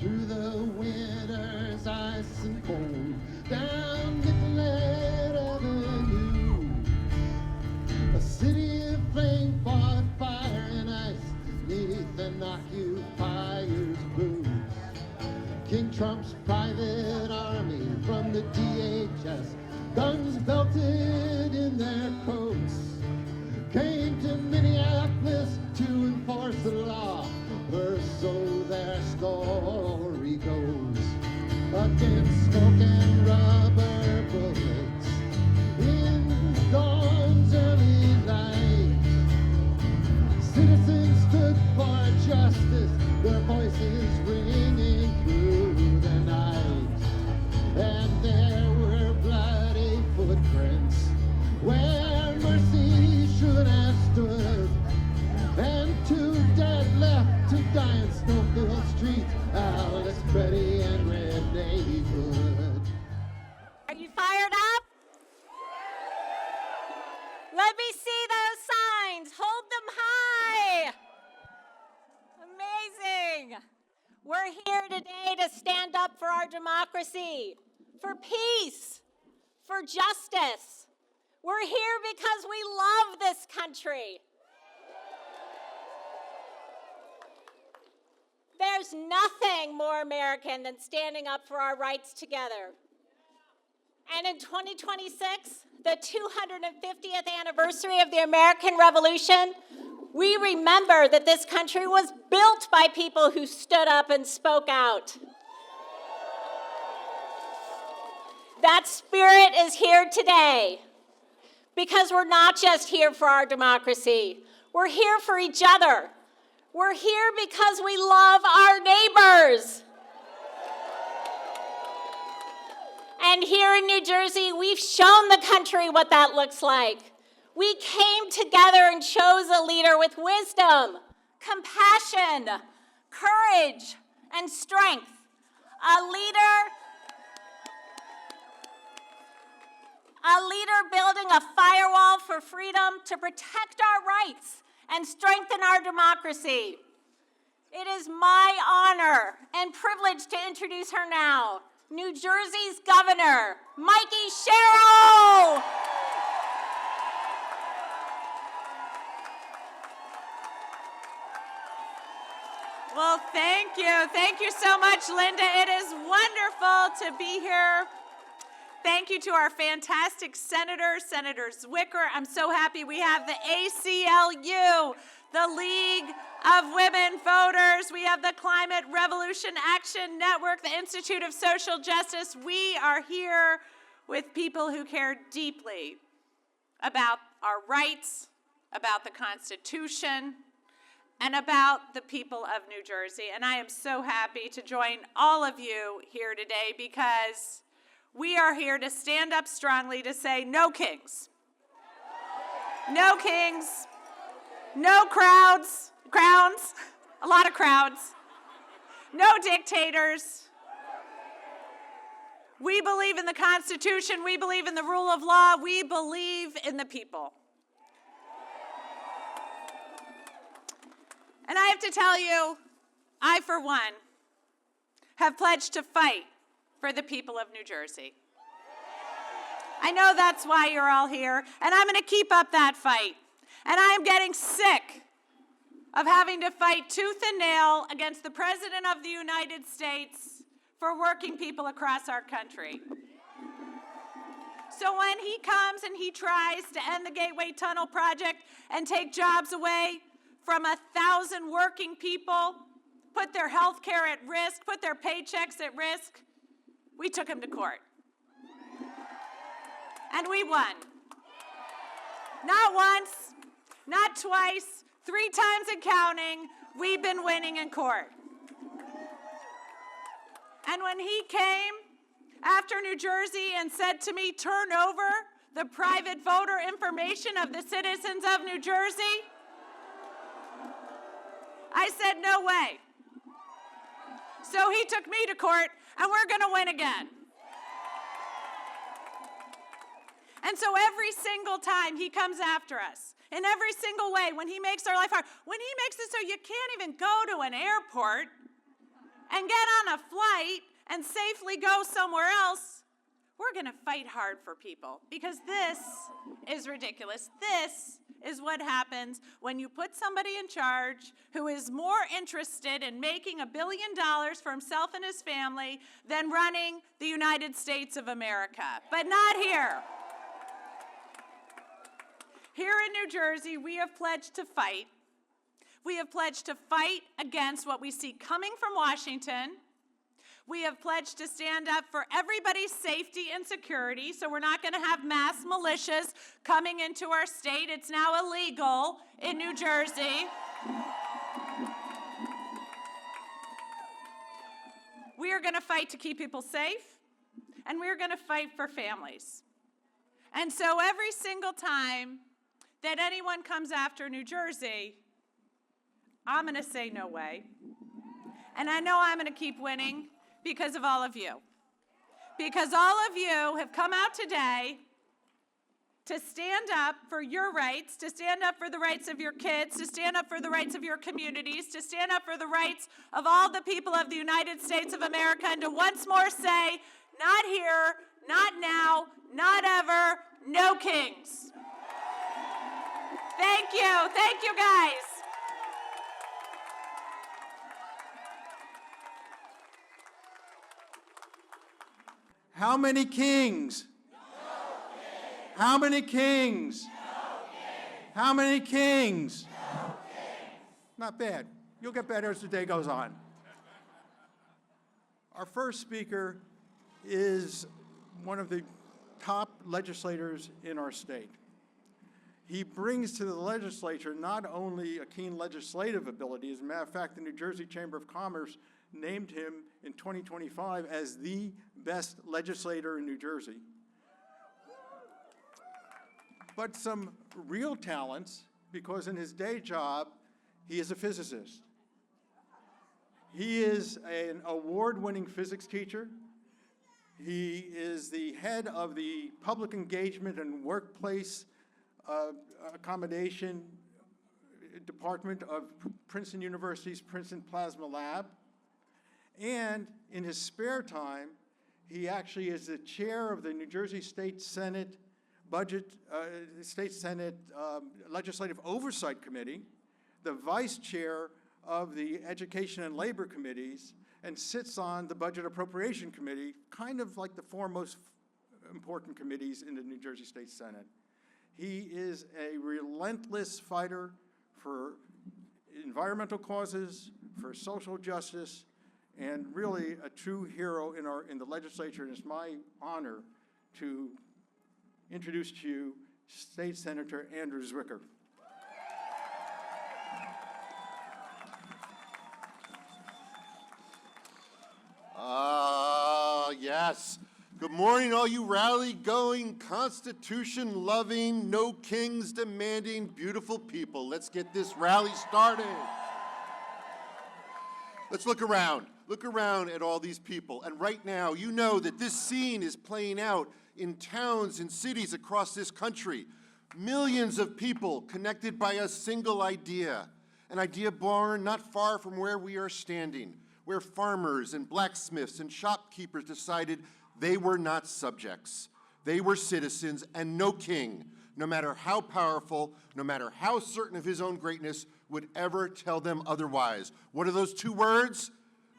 through the winter's ice and cold, down Nicollet Avenue, a city of flame fought fire and ice neath an occupier's boots. King Trump's private army from the DHS, guns belted in their coats, came to Minneapolis to enforce the law, or so their story goes. Against smoke and rubber bullets in dawn's early light, citizens stood for justice, their voices ringing through the night. And there were bloody footprints where mercy should have stood, and two dead left to die in snow-filled streets, Alice, Freddie, and Renee Hood. Are you fired up? Let me see those signs. Hold them high. Amazing. We're here today to stand up for our democracy, for peace, for justice. We're here because we love this country. There's nothing more American than standing up for our rights together. And in 2026, the 250th anniversary of the American Revolution, we remember that this country was built by people who stood up and spoke out. That spirit is here today because we're not just here for our democracy. We're here for each other. We're here because we love our neighbors. And here in New Jersey, we've shown the country what that looks like. We came together and chose a leader with wisdom, compassion, courage, and strength. A leader building a firewall for freedom to protect our rights and strengthen our democracy. It is my honor and privilege to introduce her now, New Jersey's Governor, Mikey Sherrill. Well, thank you. Thank you so much, Linda. It is wonderful to be here. Thank you to our fantastic senators, Senator Zwicker. I'm so happy we have the ACLU, the League of Women Voters. We have the Climate Revolution Action Network, the Institute of Social Justice. We are here with people who care deeply about our rights, about the Constitution, and about the people of New Jersey. And I am so happy to join all of you here today because we are here to stand up strongly to say no kings. No kings. No crowns, a lot of crowds. No dictators. We believe in the Constitution. We believe in the rule of law. We believe in the people. And I have to tell you, I, for one, have pledged to fight for the people of New Jersey. I know that's why you're all here, and I'm going to keep up that fight. And I am getting sick of having to fight tooth and nail against the President of the United States for working people across our country. So when he comes and he tries to end the Gateway Tunnel project and take jobs away from 1,000 working people, put their health care at risk, put their paychecks at risk, we took him to court. And we won. Not once, not twice, 3 times and counting, we've been winning in court. And when he came after New Jersey and said to me, turn over the private voter information of the citizens of New Jersey, I said, no way. So he took me to court, and we're going to win again. And so every single time he comes after us, in every single way, when he makes our life hard, when he makes it so you can't even go to an airport and get on a flight and safely go somewhere else, we're going to fight hard for people, because this is ridiculous. This is what happens when you put somebody in charge who is more interested in making $1 billion for himself and his family than running the United States of America. But not here. Here in New Jersey, we have pledged to fight. We have pledged to fight against what we see coming from Washington. We have pledged to stand up for everybody's safety and security, so we're not going to have mass militias coming into our state. It's now illegal in New Jersey. We are going to fight to keep people safe, and we are going to fight for families. And so every single time that anyone comes after New Jersey, I'm going to say no way. And I know I'm going to keep winning because of all of you. Because all of you have come out today to stand up for your rights, to stand up for the rights of your kids, to stand up for the rights of your communities, to stand up for the rights of all the people of the United States of America, and to once more say, not here, not now, not ever, no kings. Thank you guys. How many kings? No kings. How many kings? No kings. How many kings? No kings. Not bad. You'll get better as the day goes on. Our first speaker is one of the top legislators in our state. He brings to the legislature not only a keen legislative ability, as a matter of fact, the New Jersey Chamber of Commerce named him in 2025 as the best legislator in New Jersey, but some real talents, because in his day job, he is a physicist. He is an award-winning physics teacher. He is the head of the Public Engagement and Workplace Accommodation Department of Princeton University's Princeton Plasma Lab. And in his spare time, he actually is the chair of the New Jersey State Senate Legislative Oversight Committee, the vice chair of the Education and Labor Committees, and sits on the Budget Appropriation Committee, kind of like the four most important committees in the New Jersey State Senate. He is a relentless fighter for environmental causes, for social justice, and really a true hero in the legislature. And it's my honor to introduce to you State Senator Andrew Zwicker. Yes. Good morning, all you rally-going, Constitution-loving, no kings demanding, beautiful people. Let's get this rally started. Let's look around. Look around at all these people. And right now, you know that this scene is playing out in towns and cities across this country. Millions of people connected by a single idea, an idea born not far from where we are standing, where farmers and blacksmiths and shopkeepers decided they were not subjects. They were citizens, and no king, no matter how powerful, no matter how certain of his own greatness, would ever tell them otherwise. What are those two words?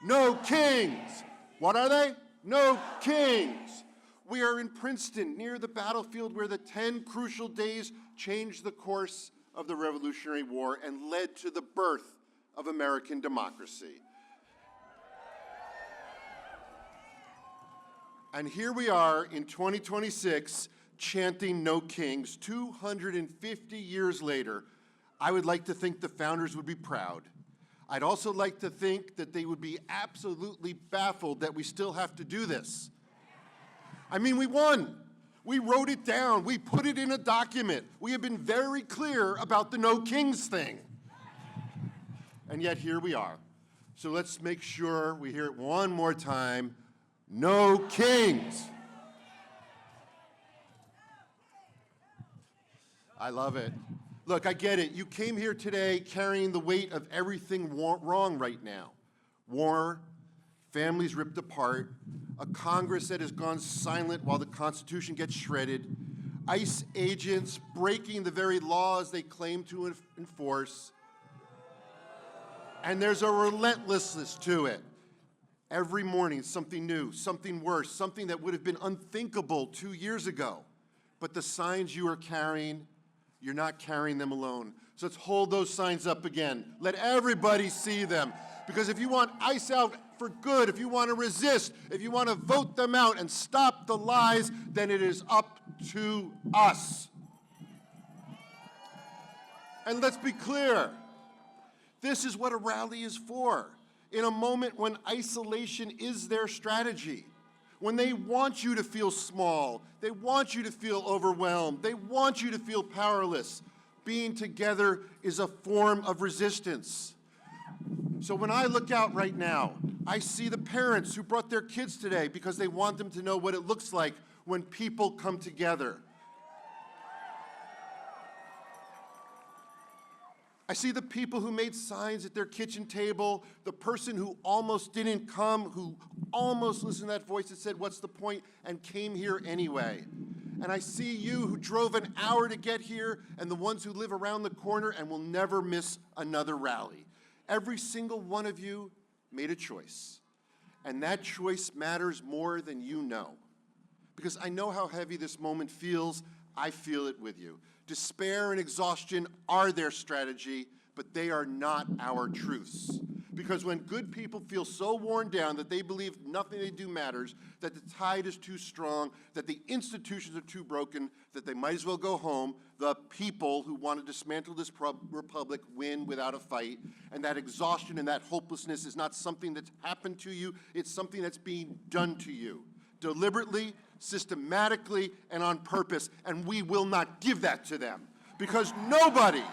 No kings. What are they? No kings. We are in Princeton, near the battlefield where the 10 crucial days changed the course of the Revolutionary War and led to the birth of American democracy. And here we are in 2026, chanting no kings. 250 years later, I would like to think the founders would be proud. I'd also like to think that they would be absolutely baffled that we still have to do this. I mean, we won. We wrote it down. We put it in a document. We have been very clear about the no kings thing. And yet here we are. So let's make sure we hear it one more time. No kings. I love it. Look, I get it. You came here today carrying the weight of everything wrong right now. War, families ripped apart, a Congress that has gone silent while the Constitution gets shredded, ICE agents breaking the very laws they claim to enforce, and there's a relentlessness to it. Every morning, something new, something worse, something that would have been unthinkable 2 years ago. But the signs you are carrying, you're not carrying them alone. So let's hold those signs up again. Let everybody see them. Because if you want ICE out for good, if you want to resist, if you want to vote them out and stop the lies, then it is up to us. And let's be clear. This is what a rally is for. In a moment when isolation is their strategy, when they want you to feel small, they want you to feel overwhelmed, they want you to feel powerless, being together is a form of resistance. So when I look out right now, I see the parents who brought their kids today because they want them to know what it looks like when people come together. I see the people who made signs at their kitchen table, the person who almost didn't come, who almost listened to that voice that said, "What's the point?" and came here anyway. And I see you who drove an hour to get here, and the ones who live around the corner and will never miss another rally. Every single one of you made a choice, and that choice matters more than you know. Because I know how heavy this moment feels, I feel it with you. Despair and exhaustion are their strategy, but they are not our truths. Because when good people feel so worn down that they believe nothing they do matters, that the tide is too strong, that the institutions are too broken, that they might as well go home, the people who want to dismantle this republic win without a fight. And that exhaustion and that hopelessness is not something that's happened to you, it's something that's being done to you. Deliberately, systematically, and on purpose, and we will not give that to them. Because nobody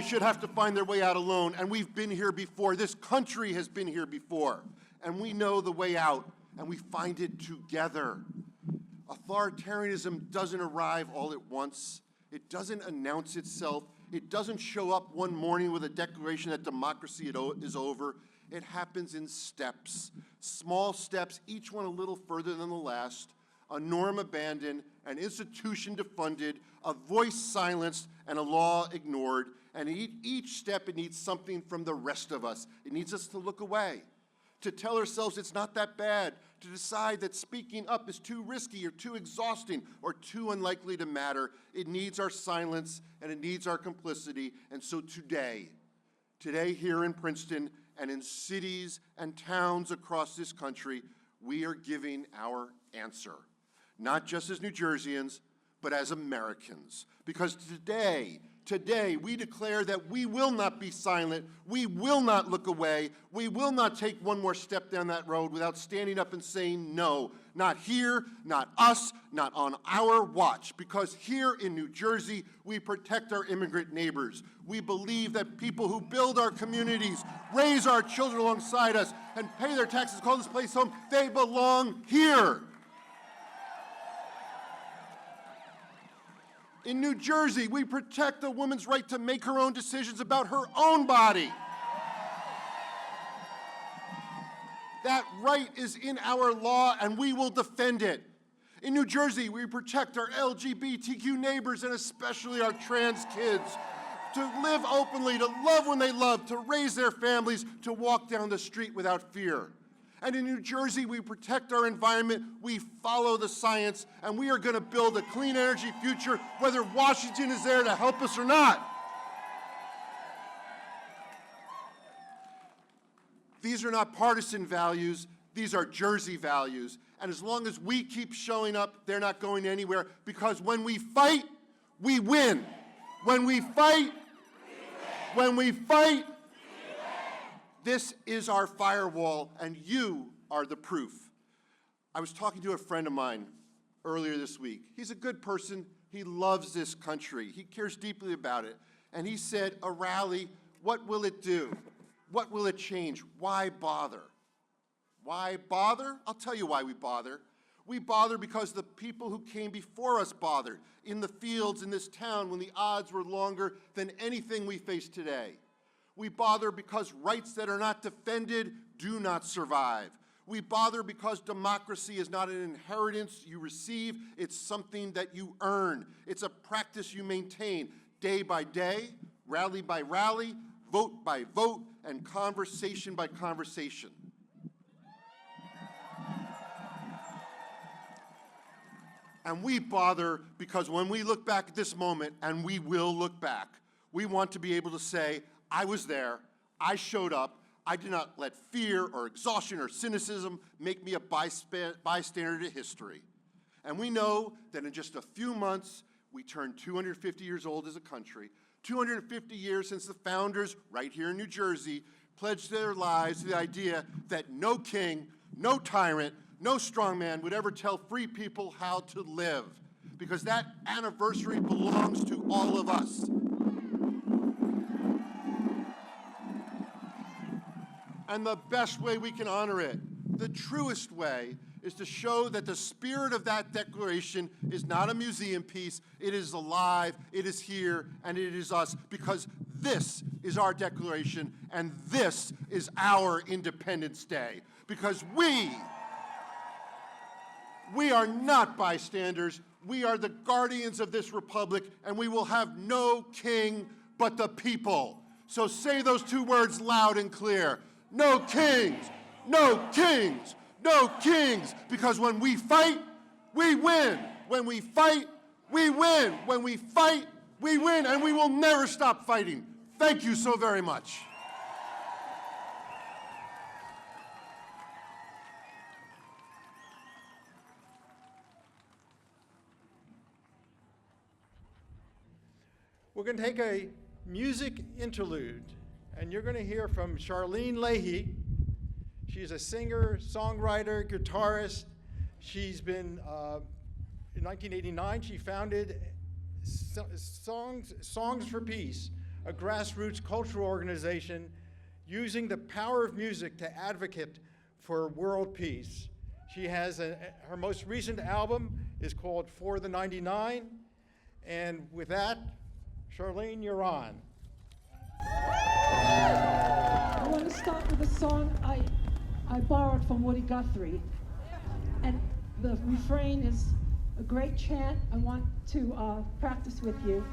should have to find their way out alone, and we've been here before. This country has been here before, and we know the way out, and we find it together. Authoritarianism doesn't arrive all at once. It doesn't announce itself. It doesn't show up one morning with a declaration that democracy is over. It happens in steps, small steps, each one a little further than the last, a norm abandoned, an institution defunded, a voice silenced, and a law ignored. And each step, it needs something from the rest of us. It needs us to look away, to tell ourselves it's not that bad, to decide that speaking up is too risky or too exhausting or too unlikely to matter. It needs our silence and it needs our complicity. And so today here in Princeton, and in cities and towns across this country, we are giving our answer. Not just as New Jerseyans, but as Americans. Because today, we declare that we will not be silent, we will not look away, we will not take one more step down that road without standing up and saying no. Not here, not us, not on our watch. Because here in New Jersey, we protect our immigrant neighbors. We believe that people who build our communities, raise our children alongside us, and pay their taxes, call this place home, they belong here. In New Jersey, we protect a woman's right to make her own decisions about her own body. That right is in our law, and we will defend it. In New Jersey, we protect our LGBTQ neighbors, and especially our trans kids, to live openly, to love when they love, to raise their families, to walk down the street without fear. And in New Jersey, we protect our environment, we follow the science, and we are going to build a clean energy future, whether Washington is there to help us or not. These are not partisan values, these are Jersey values. And as long as we keep showing up, they're not going anywhere, because when we fight, we win. When we fight, when we fight, this is our firewall, and you are the proof. I was talking to a friend of mine earlier this week. He's a good person. He loves this country. He cares deeply about it. And he said, a rally, what will it do? What will it change? Why bother? Why bother? I'll tell you why we bother. We bother because the people who came before us bothered in the fields in this town when the odds were longer than anything we face today. We bother because rights that are not defended do not survive. We bother because democracy is not an inheritance you receive, it's something that you earn. It's a practice you maintain day by day, rally by rally, vote by vote, and conversation by conversation. And we bother because when we look back at this moment, and we will look back, we want to be able to say, I was there, I showed up, I did not let fear or exhaustion or cynicism make me a bystander to history. And we know that in just a few months, we turn 250 years old as a country, 250 years since the founders, right here in New Jersey, pledged their lives to the idea that no king, no tyrant, no strongman would ever tell free people how to live, because that anniversary belongs to all of us. And the best way we can honor it, the truest way, is to show that the spirit of that declaration is not a museum piece, it is alive, it is here, and it is us, because this is our declaration, and this is our Independence Day. Because we are not bystanders, we are the guardians of this republic, and we will have no king but the people. So say those two words loud and clear. No kings, no kings, no kings, because when we fight, we win. When we fight, we win. When we fight, we win, and we will never stop fighting. Thank you so very much. We're going to take a music interlude, and you're going to hear from Charlene Leahy. She's a singer, songwriter, guitarist. She's been, in 1989, she founded Songs for Peace, a grassroots cultural organization using the power of music to advocate for world peace. She has her most recent album is called For the 99, and with that, Charlene, you're on. I want to start with a song I borrowed from Woody Guthrie. And the refrain is a great chant I want to practice with you.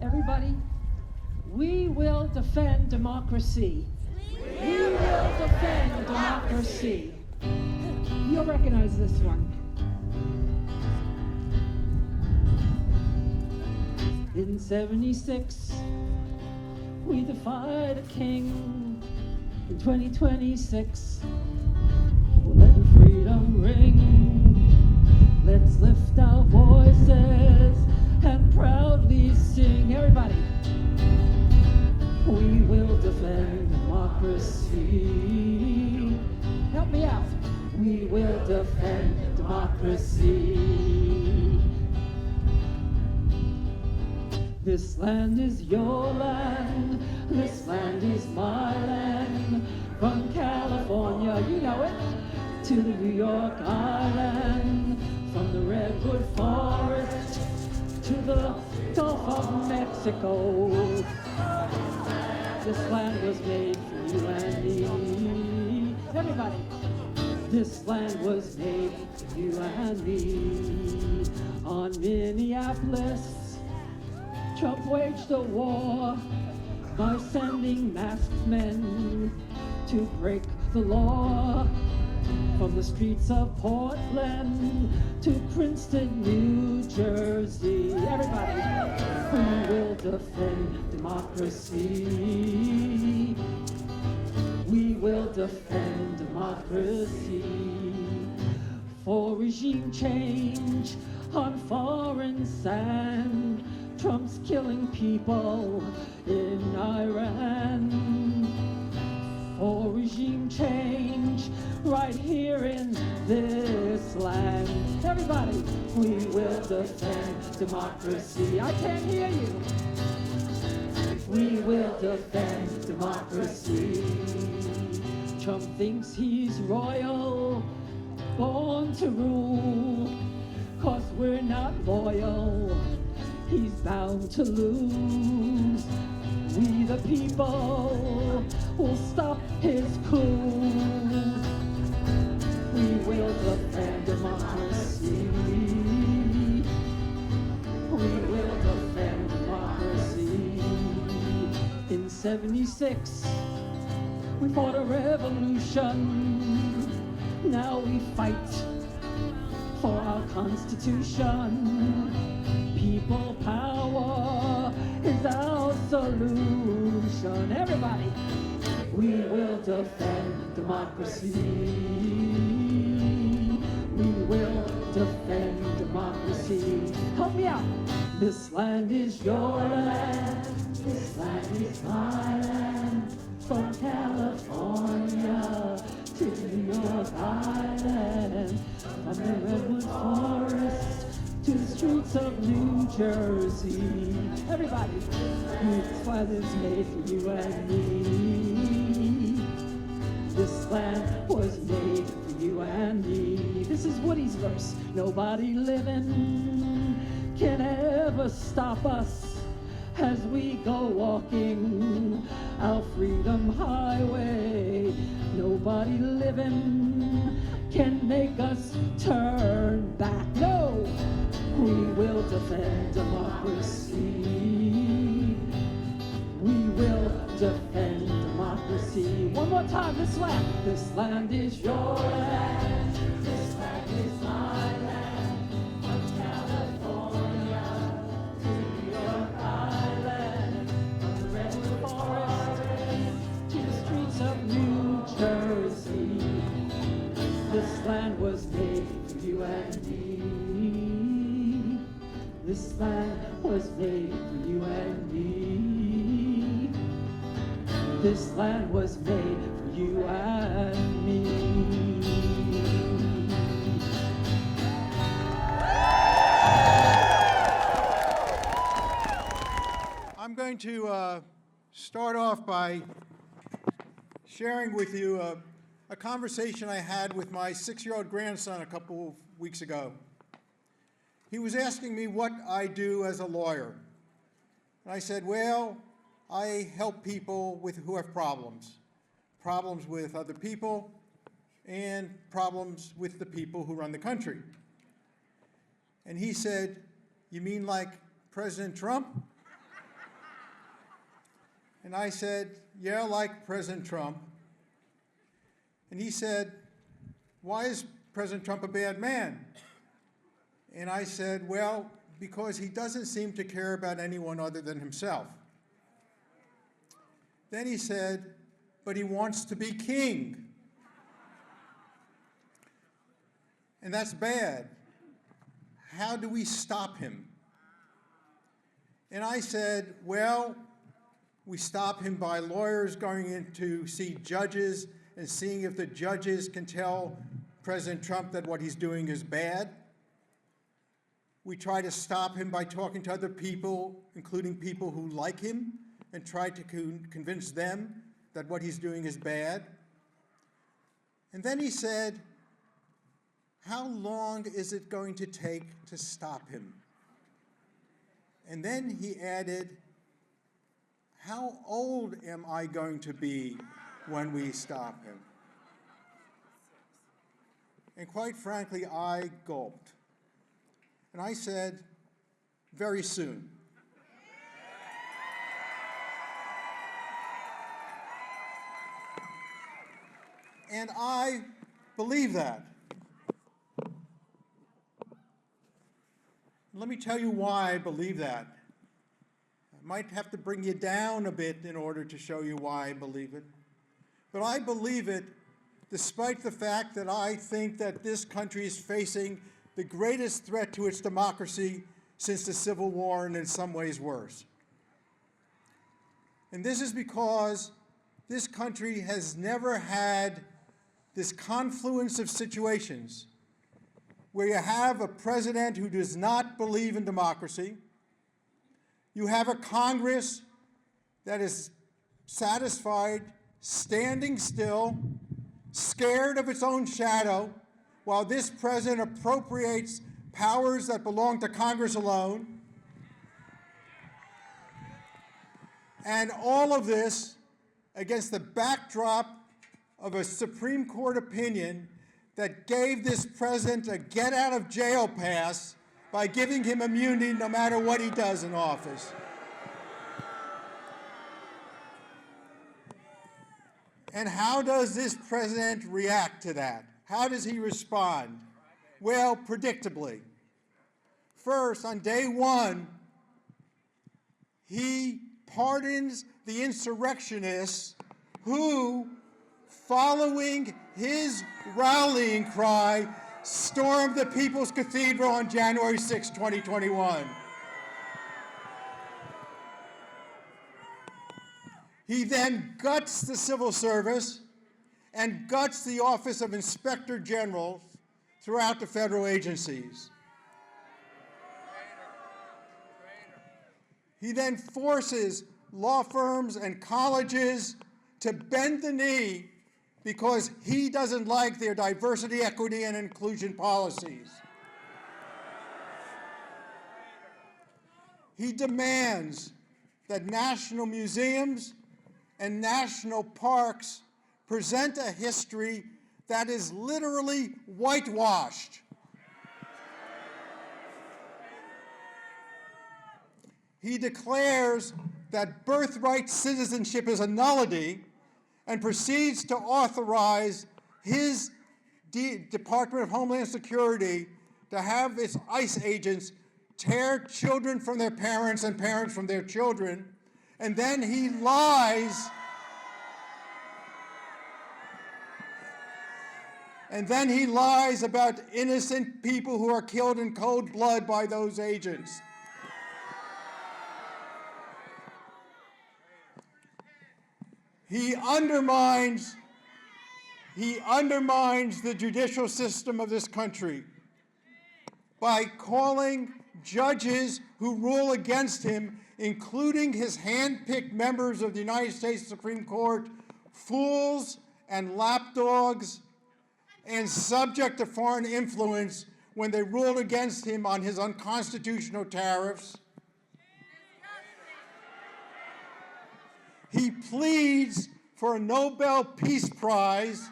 Everybody, we will defend democracy. We will defend democracy. You'll recognize this one. In 76, we defied a king. In 2026, we'll let the freedom ring. Let's lift our voices and proudly sing. Everybody, we will defend democracy. Help me out. We will defend democracy. This land is your land, this land is my land. From California, you know it, to the New York Island. From the Redwood Forest to the Gulf of Mexico. This land was made for you and me. Everybody. This land was made for you and me. On Minneapolis, Trump waged a war by sending masked men to break the law. From the streets of Portland to Princeton, New Jersey. Everybody, we will defend democracy. We will defend democracy. For regime change on foreign sand, Trump's killing people in Iran. For regime change right here in this land. Everybody, we will defend democracy. I can't hear you. We will defend democracy. Trump thinks he's royal, born to rule. 'Cause we're not loyal, he's bound to lose. We the people will stop his coup. We will defend democracy. We will defend democracy. In '76, we fought a revolution. Now we fight for our Constitution. People power is our solution. Everybody, we will defend democracy. We will defend democracy. Help me out. This land is your land. This land is my land. From California to New York Island. From the redwood forest to the streets of New Jersey. Everybody, this land is made for you and me. This land was made for you and me. This is Woody's verse. Nobody living can ever stop us as we go walking our freedom highway. Nobody living can make us turn back. No, we will defend democracy. We will defend democracy. One more time, this land is your land. This land is my land. From California to New York Island. From the redwood forest to the streets of New Jersey. This land was made for you and me. This land was made for you and me. This land was made for you and me. I'm going to start off by sharing with you a conversation I had with my 6-year-old grandson a couple of weeks ago. He was asking me what I do as a lawyer. And I said, well, I help people who have problems with other people and problems with the people who run the country. And he said, you mean like President Trump? And I said, yeah, like President Trump. And he said, why is President Trump a bad man? And I said, well, because he doesn't seem to care about anyone other than himself. Then he said, but he wants to be king. And that's bad. How do we stop him? And I said, well, we stop him by lawyers going in to see judges and seeing if the judges can tell President Trump that what he's doing is bad. We try to stop him by talking to other people, including people who like him, and try to convince them that what he's doing is bad. And then he said, how long is it going to take to stop him? And then he added, how old am I going to be when we stop him? And quite frankly, I gulped. And I said, very soon. And I believe that. Let me tell you why I believe that. I might have to bring you down a bit in order to show you why I believe it. But I believe it despite the fact that I think that this country is facing the greatest threat to its democracy since the Civil War, and in some ways worse. And this is because this country has never had this confluence of situations where you have a president who does not believe in democracy, you have a Congress that is satisfied, standing still, scared of its own shadow, while this president appropriates powers that belong to Congress alone. And all of this against the backdrop of a Supreme Court opinion that gave this president a get-out-of-jail pass by giving him immunity no matter what he does in office. And how does this president react to that? How does he respond? Well, predictably. First, on day one, he pardons the insurrectionists who, following his rallying cry, stormed the People's Cathedral on January 6, 2021. He then guts the civil service and guts the Office of Inspector General throughout the federal agencies. He then forces law firms and colleges to bend the knee because he doesn't like their diversity, equity, and inclusion policies. He demands that national museums and national parks present a history that is literally whitewashed. He declares that birthright citizenship is a nullity and proceeds to authorize his Department of Homeland Security to have its ICE agents tear children from their parents and parents from their children, and then he lies. And then he lies about innocent people who are killed in cold blood by those agents. He undermines the judicial system of this country by calling judges who rule against him, including his hand-picked members of the United States Supreme Court, fools and lapdogs and subject to foreign influence when they ruled against him on his unconstitutional tariffs. He pleads for a Nobel Peace Prize,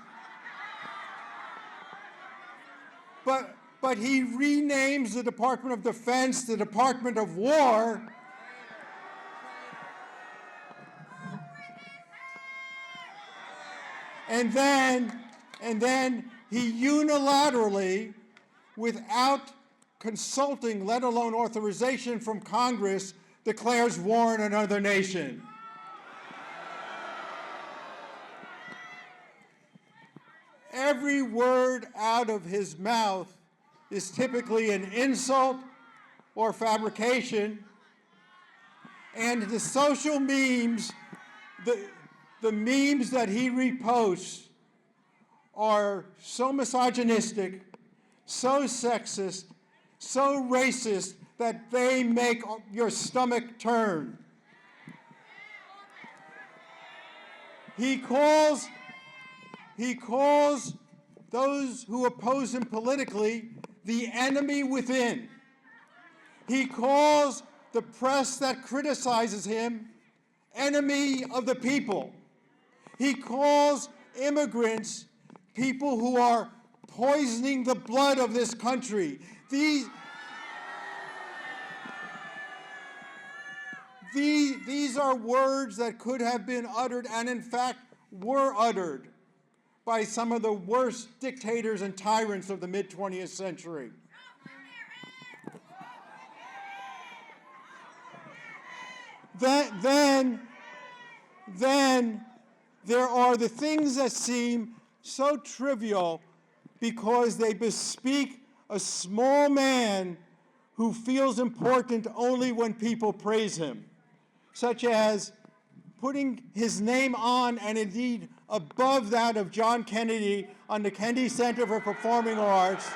but he renames the Department of Defense the Department of War. And then he unilaterally, without consulting, let alone authorization from Congress, declares war on another nation. Every word out of his mouth is typically an insult or fabrication, and the social memes, the memes that he reposts are so misogynistic, so sexist, so racist that they make your stomach turn. He calls those who oppose him politically the enemy within. He calls the press that criticizes him enemy of the people. He calls immigrants people who are poisoning the blood of this country. These are words that could have been uttered and in fact were uttered by some of the worst dictators and tyrants of the mid-20th century. Then there are the things that seem so trivial because they bespeak a small man who feels important only when people praise him, such as putting his name on and indeed above that of John Kennedy on the Kennedy Center for Performing Arts,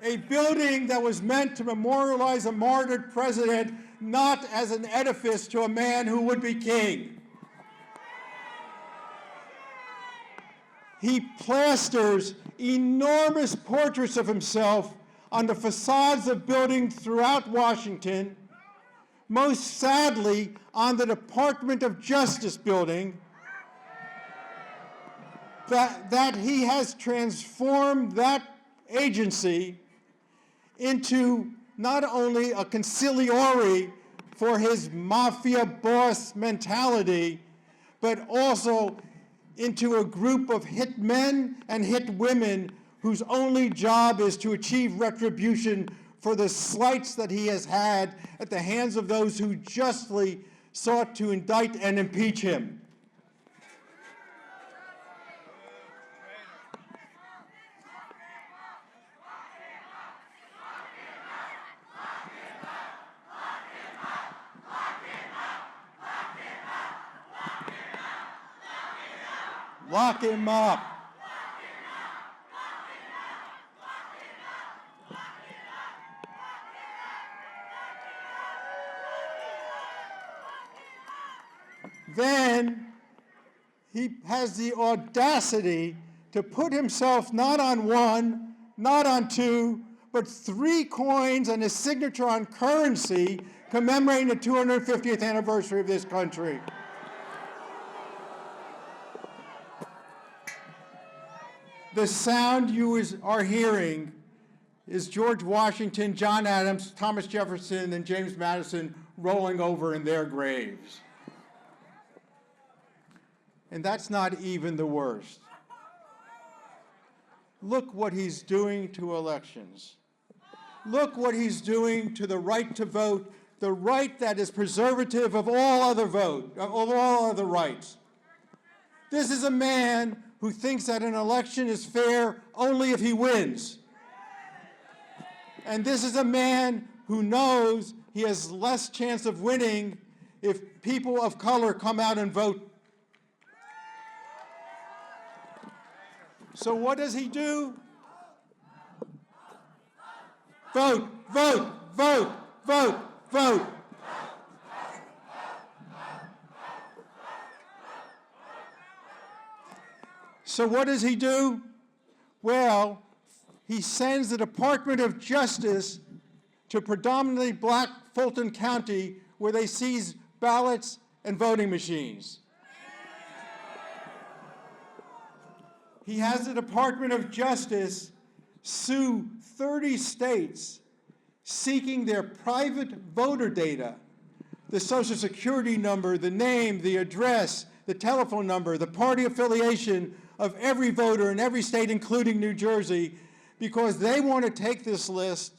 a building that was meant to memorialize a martyred president, not as an edifice to a man who would be king. He plasters enormous portraits of himself on the facades of buildings throughout Washington, most sadly on the Department of Justice building, that he has transformed that agency into not only a conciliatory for his mafia boss mentality, but also into a group of hit men and hit women whose only job is to achieve retribution for the slights that he has had at the hands of those who justly sought to indict and impeach him. Lock him up. Then he has the audacity to put himself not on one, not on two, but 3 coins and his signature on currency commemorating the 250th anniversary of this country. The sound you are hearing is George Washington, John Adams, Thomas Jefferson, and James Madison rolling over in their graves. And that's not even the worst. Look what he's doing to elections. Look what he's doing to the right to vote, the right that is preservative of all other rights. This is a man who thinks that an election is fair only if he wins. And this is a man who knows he has less chance of winning if people of color come out and vote. So what does he do? Vote, vote, vote, vote, vote. So what does he do? Well, he sends the Department of Justice to predominantly black Fulton County where they seize ballots and voting machines. He has the Department of Justice sue 30 states seeking their private voter data, the Social Security number, the name, the address, the telephone number, the party affiliation of every voter in every state, including New Jersey, because they want to take this list,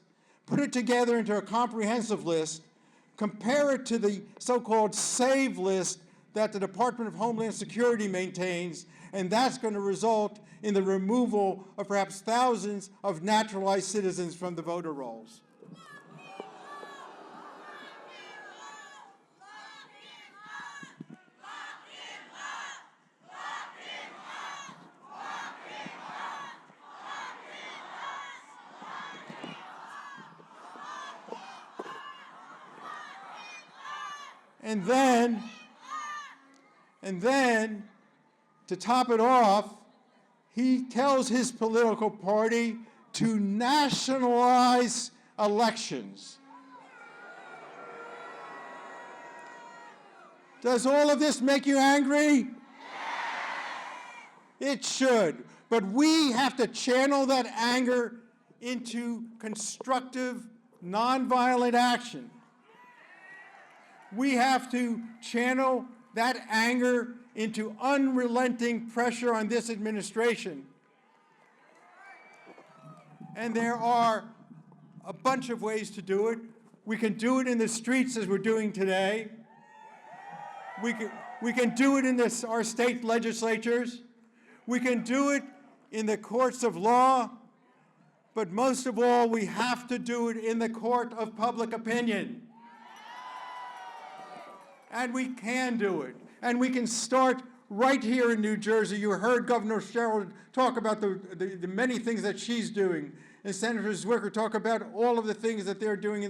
put it together into a comprehensive list, compare it to the so-called SAVE list that the Department of Homeland Security maintains, and that's going to result in the removal of perhaps thousands of naturalized citizens from the voter rolls. And then, to top it off, he tells his political party to nationalize elections. Does all of this make you angry? It should, but we have to channel that anger into constructive, nonviolent action. We have to channel that anger into unrelenting pressure on this administration. And there are a bunch of ways to do it. We can do it in the streets as we're doing today. We can do it in our state legislatures. We can do it in the courts of law. But most of all, we have to do it in the court of public opinion. And we can do it. And we can start right here in New Jersey. You heard Governor Sherrill talk about the many things that she's doing, and Senator Zwicker talk about all of the things that they're doing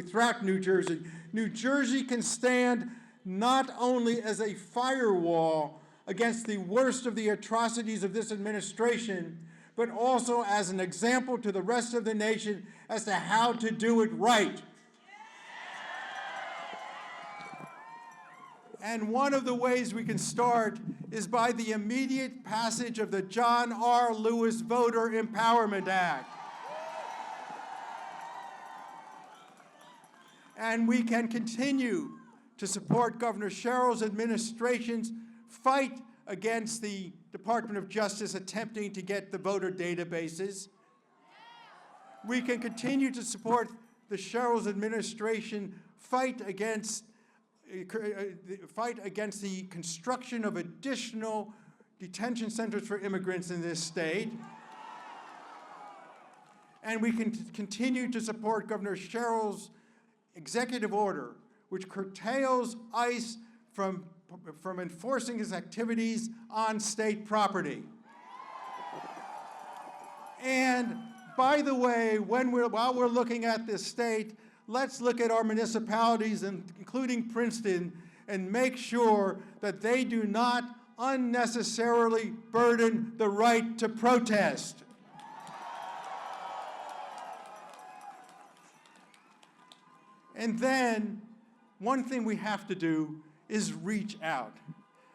throughout New Jersey. New Jersey can stand not only as a firewall against the worst of the atrocities of this administration, but also as an example to the rest of the nation as to how to do it right. And one of the ways we can start is by the immediate passage of the John R. Lewis Voter Empowerment Act. And we can continue to support Governor Sherrill's administration's fight against the Department of Justice attempting to get the voter databases. We can continue to support the Sherrill's administration fight against the construction of additional detention centers for immigrants in this state. And we can continue to support Governor Sherrill's executive order, which curtails ICE from enforcing his activities on state property. And by the way, while we're looking at this state, let's look at our municipalities, including Princeton, and make sure that they do not unnecessarily burden the right to protest. And then, one thing we have to do is reach out.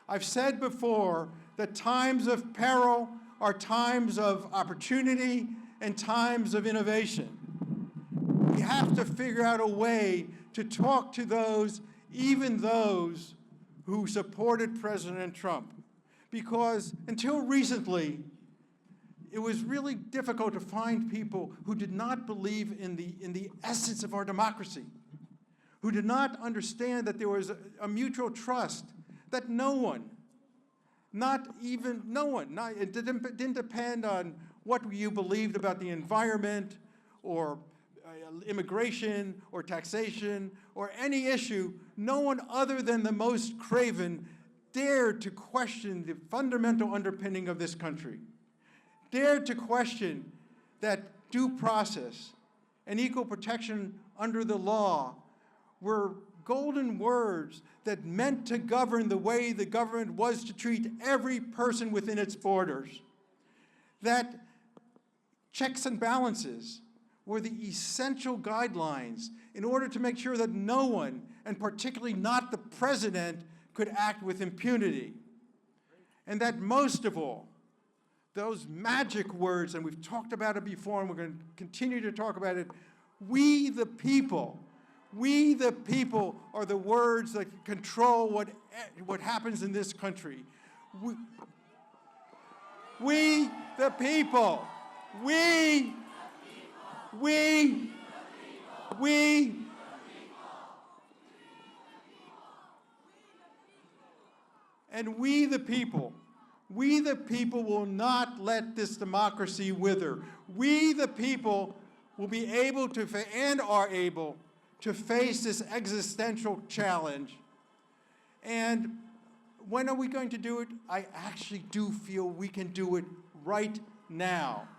I've said before that times of peril are times of opportunity and times of innovation. We have to figure out a way to talk to those, even those who supported President Trump. Because until recently, it was really difficult to find people who did not believe in the essence of our democracy, who did not understand that there was a mutual trust, that it didn't depend on what you believed about the environment or immigration or taxation or any issue. No one other than the most craven dared to question the fundamental underpinning of this country, dared to question that due process and equal protection under the law were golden words that meant to govern the way the government was to treat every person within its borders. That checks and balances were the essential guidelines in order to make sure that no one, and particularly not the president, could act with impunity. And that most of all, those magic words, and we've talked about it before and we're going to continue to talk about it, we the people are the words that control what happens in this country. We the people. And we the people will not let this democracy wither. We the people will be able to, and are able, to face this existential challenge. And when are we going to do it? I actually do feel we can do it right now.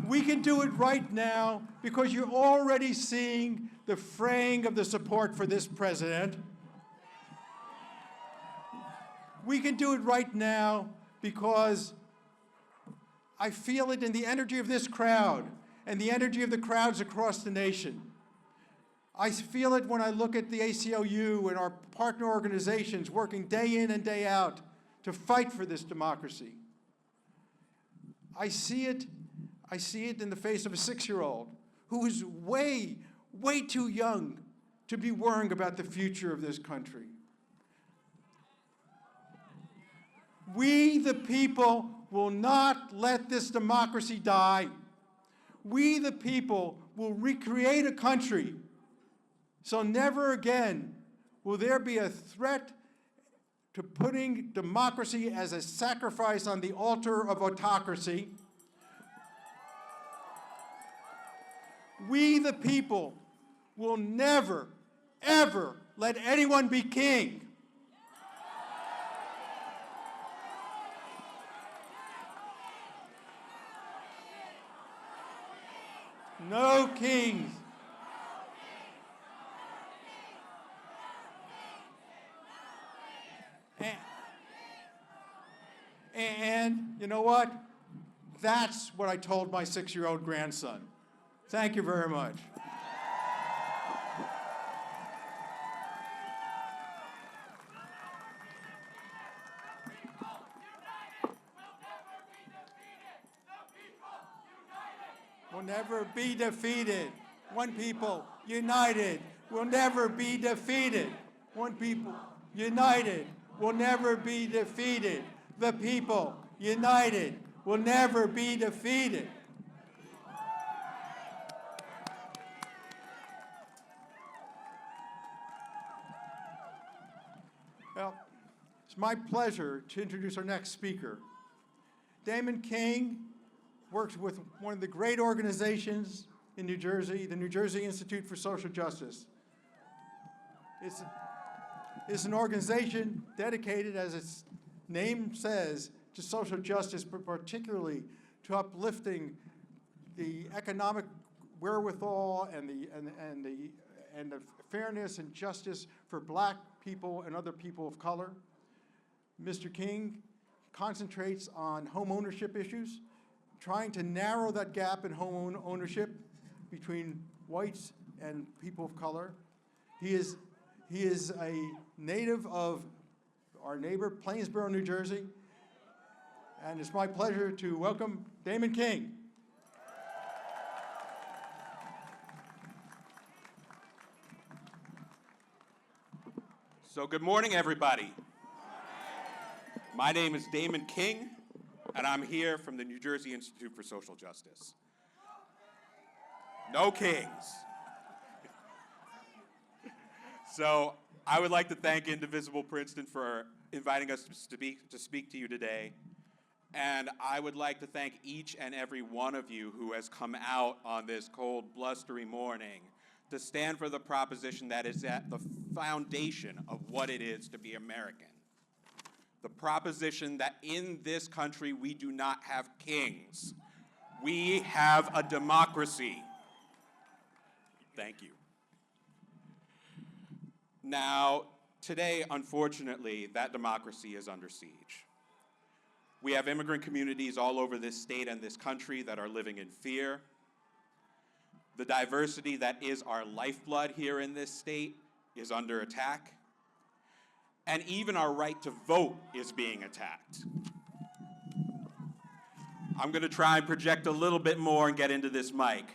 We can do it right now because you're already seeing the fraying of the support for this president. We can do it right now because I feel it in the energy of this crowd and the energy of the crowds across the nation. I feel it when I look at the ACLU and our partner organizations working day in and day out to fight for this democracy. I see it in the face of a 6-year-old who is way too young to be worrying about the future of this country. We, the people, will not let this democracy die. We, the people, will recreate a country so never again will there be a threat to putting democracy as a sacrifice on the altar of autocracy. We, the people, will never, ever let anyone be king. No kings. You know what? That's what I told my 6-year-old grandson. Thank you very much. We'll never be defeated. One people, united, will never be defeated. One people, united, will never be defeated. The people, united, will never be defeated. Well, it's my pleasure to introduce our next speaker. Damon King works with one of the great organizations in New Jersey, the New Jersey Institute for Social Justice. It's an organization dedicated, as its name says, to social justice, but particularly to uplifting the economic wherewithal and the fairness and justice for Black people and other people of color. Mr. King concentrates on home ownership issues, trying to narrow that gap in home ownership between whites and people of color. He is a native of our neighbor, Plainsboro, New Jersey, and it's my pleasure to welcome Damon King. So good morning, everybody. My name is Damon King, and I'm here from the New Jersey Institute for Social Justice. No kings. So I would like to thank Indivisible Princeton for inviting us to speak to you today. And I would like to thank each and every one of you who has come out on this cold, blustery morning to stand for the proposition that is at the foundation of what it is to be American. The proposition that in this country we do not have kings. We have a democracy. Thank you. Now, today, unfortunately, that democracy is under siege. We have immigrant communities all over this state and this country that are living in fear. The diversity that is our lifeblood here in this state is under attack. And even our right to vote is being attacked. I'm going to try and project a little bit more and get into this mic.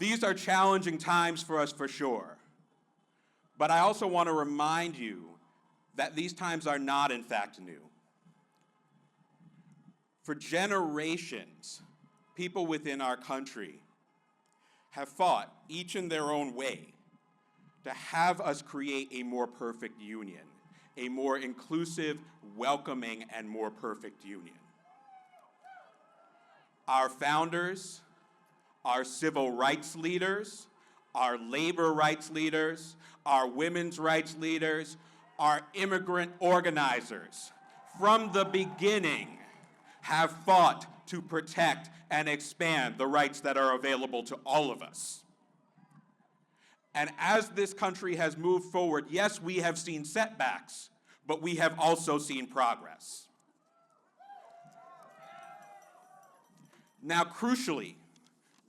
These are challenging times for us for sure. But I also want to remind you that these times are not, in fact, new. For generations, people within our country have fought, each in their own way, to have us create a more perfect union, a more inclusive, welcoming, and more perfect union. Our founders, our civil rights leaders, our labor rights leaders, our women's rights leaders, our immigrant organizers, from the beginning, have fought to protect and expand the rights that are available to all of us. And as this country has moved forward, yes, we have seen setbacks, but we have also seen progress. Now, crucially,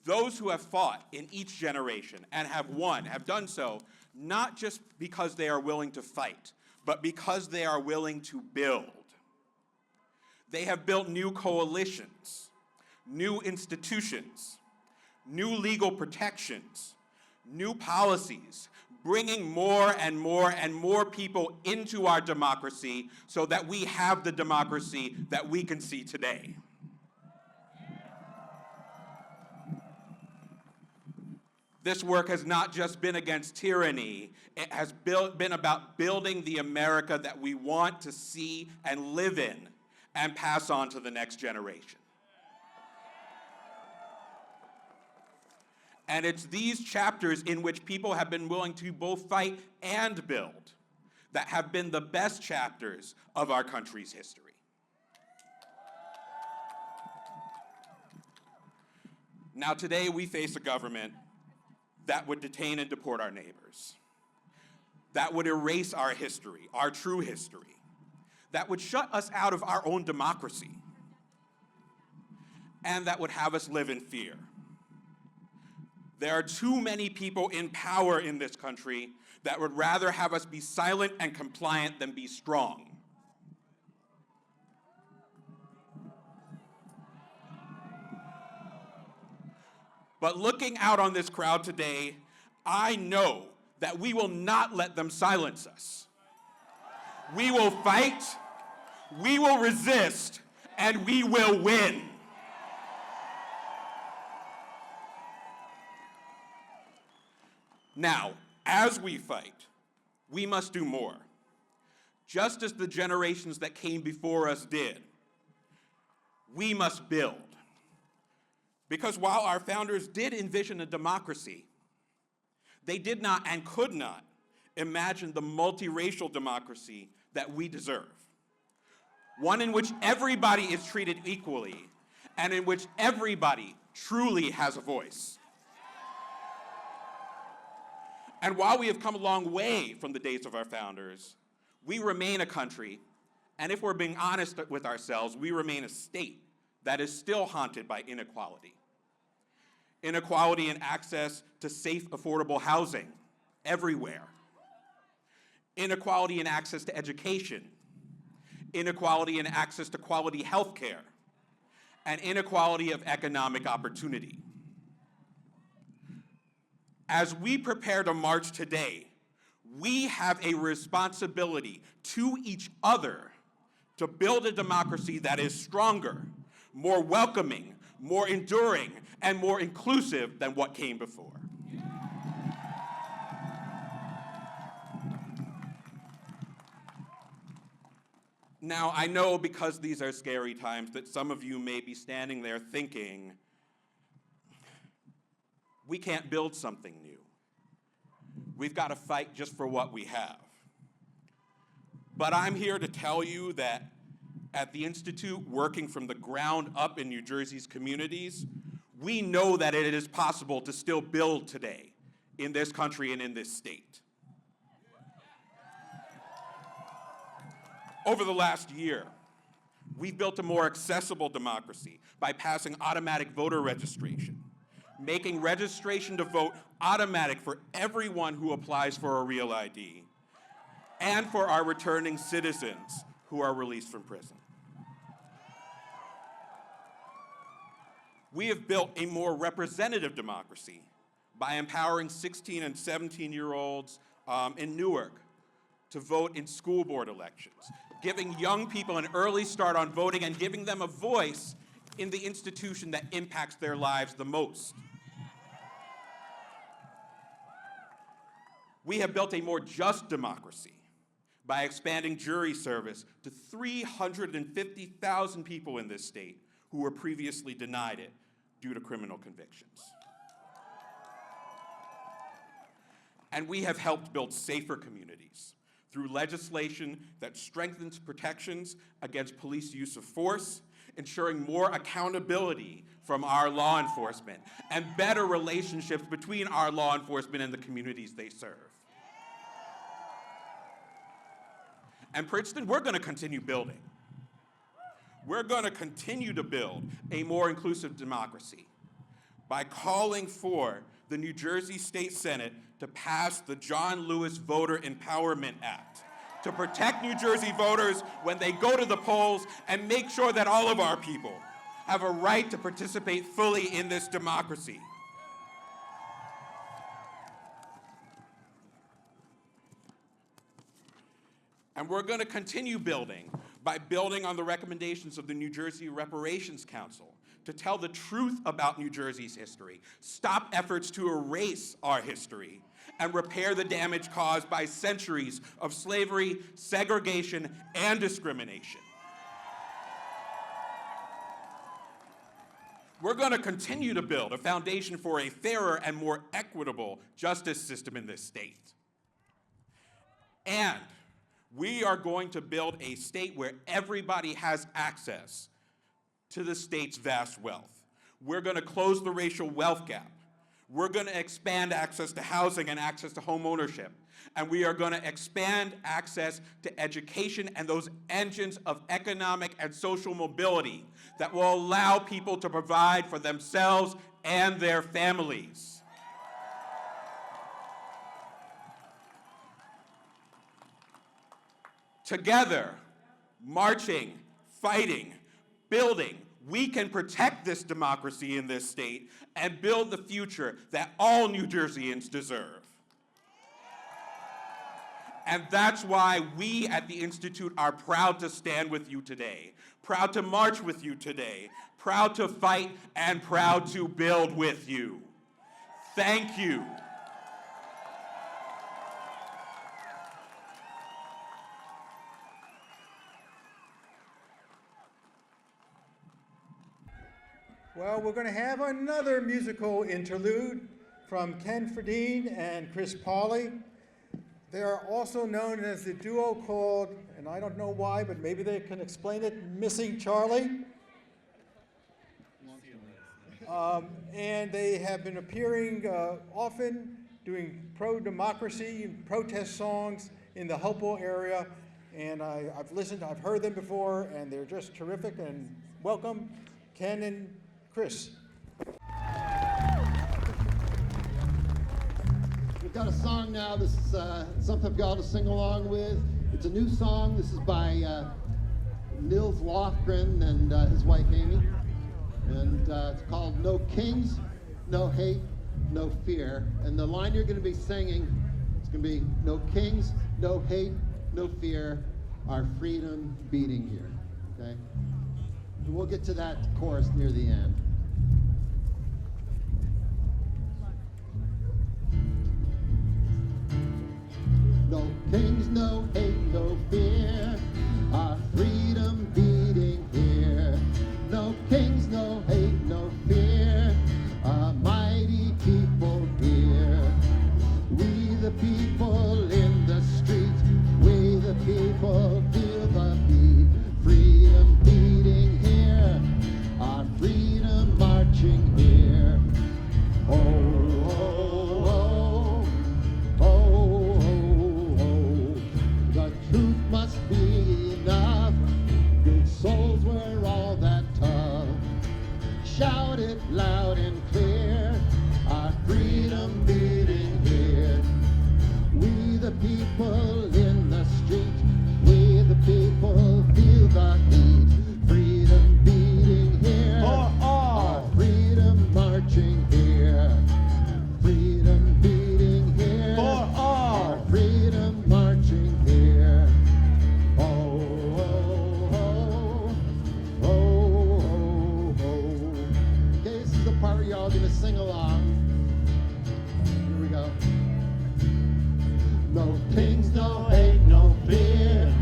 those who have fought in each generation and have won have done so not just because they are willing to fight, but because they are willing to build. They have built new coalitions, new institutions, new legal protections, new policies, bringing more and more and more people into our democracy so that we have the democracy that we can see today. This work has not just been against tyranny, it has been about building the America that we want to see and live in and pass on to the next generation. And it's these chapters in which people have been willing to both fight and build that have been the best chapters of our country's history. Now, today we face a government that would detain and deport our neighbors, that would erase our history, our true history, that would shut us out of our own democracy and that would have us live in fear. There are too many people in power in this country that would rather have us be silent and compliant than be strong. But looking out on this crowd today, I know that we will not let them silence us. We will fight, we will resist, and we will win. Now, as we fight, we must do more. Just as the generations that came before us did, we must build. Because while our founders did envision a democracy, they did not and could not imagine the multiracial democracy that we deserve. One in which everybody is treated equally and in which everybody truly has a voice. And while we have come a long way from the days of our founders, we remain a country, and if we're being honest with ourselves, we remain a state that is still haunted by inequality. Inequality in access to safe, affordable housing everywhere. Inequality in access to education. Inequality in access to quality health care. And inequality of economic opportunity. As we prepare to march today, we have a responsibility to each other to build a democracy that is stronger, more welcoming, more enduring, and more inclusive than what came before. Now, I know because these are scary times that some of you may be standing there thinking, we can't build something new. We've got to fight just for what we have. But I'm here to tell you that at the Institute, working from the ground up in New Jersey's communities, we know that it is possible to still build today in this country and in this state. Over the last year, we've built a more accessible democracy by passing automatic voter registration, making registration to vote automatic for everyone who applies for a real ID, and for our returning citizens who are released from prison. We have built a more representative democracy by empowering 16 and 17-year-olds in Newark to vote in school board elections, giving young people an early start on voting and giving them a voice in the institution that impacts their lives the most. We have built a more just democracy by expanding jury service to 350,000 people in this state who were previously denied it due to criminal convictions. And we have helped build safer communities through legislation that strengthens protections against police use of force, ensuring more accountability from our law enforcement, and better relationships between our law enforcement and the communities they serve. And Princeton, we're going to continue building. We're going to continue to build a more inclusive democracy by calling for the New Jersey State Senate to pass the John Lewis Voter Empowerment Act to protect New Jersey voters when they go to the polls and make sure that all of our people have a right to participate fully in this democracy. And we're going to continue building by building on the recommendations of the New Jersey Reparations Council to tell the truth about New Jersey's history, stop efforts to erase our history, and repair the damage caused by centuries of slavery, segregation, and discrimination. We're going to continue to build a foundation for a fairer and more equitable justice system in this state. And we are going to build a state where everybody has access to the state's vast wealth. We're going to close the racial wealth gap. We're going to expand access to housing and access to home ownership. And we are going to expand access to education and those engines of economic and social mobility that will allow people to provide for themselves and their families. Together, marching, fighting, building, we can protect this democracy in this state and build the future that all New Jerseyans deserve. And that's why we at the Institute are proud to stand with you today, proud to march with you today, proud to fight, and proud to build with you. Thank you. Well, we're going to have another musical interlude from Ken Fredine and Chris Pauley. They are also known as the duo called, and I don't know why, but maybe they can explain it, Missing Charlie. And they have been appearing often doing pro-democracy and protest songs in the Hopewell area. And I've listened, I've heard them before, and they're just terrific. And welcome, Ken and Chris. We've got a song now. This is something for y'all to sing along with. It's a new song. This is by Nils Lofgren and his wife Amy. And it's called No Kings, No Hate, No Fear. And the line you're going to be singing, it's going to be no kings, no hate, no fear, our freedom beating here. Okay? And we'll get to that chorus near the end. No kings, no hate, no fear, our freedom beating here. No kings, no hate, no fear, a mighty people here. We the people in the street, we the people feel the beat. Freedom beating here, our freedom marching here. Oh, oh, oh, oh, oh, oh. The truth must be enough. Good souls were all that tough. Shout it loud and clear, our freedom beating here. We the people in the street, we the people feel the heat. Freedom beating here, our freedom marching here. Freedom beating here, our freedom marching here. Oh, oh, oh, oh, oh, oh. Okay, this is the part where y'all are gonna sing along. Here we go. No kings, no hate, no fear,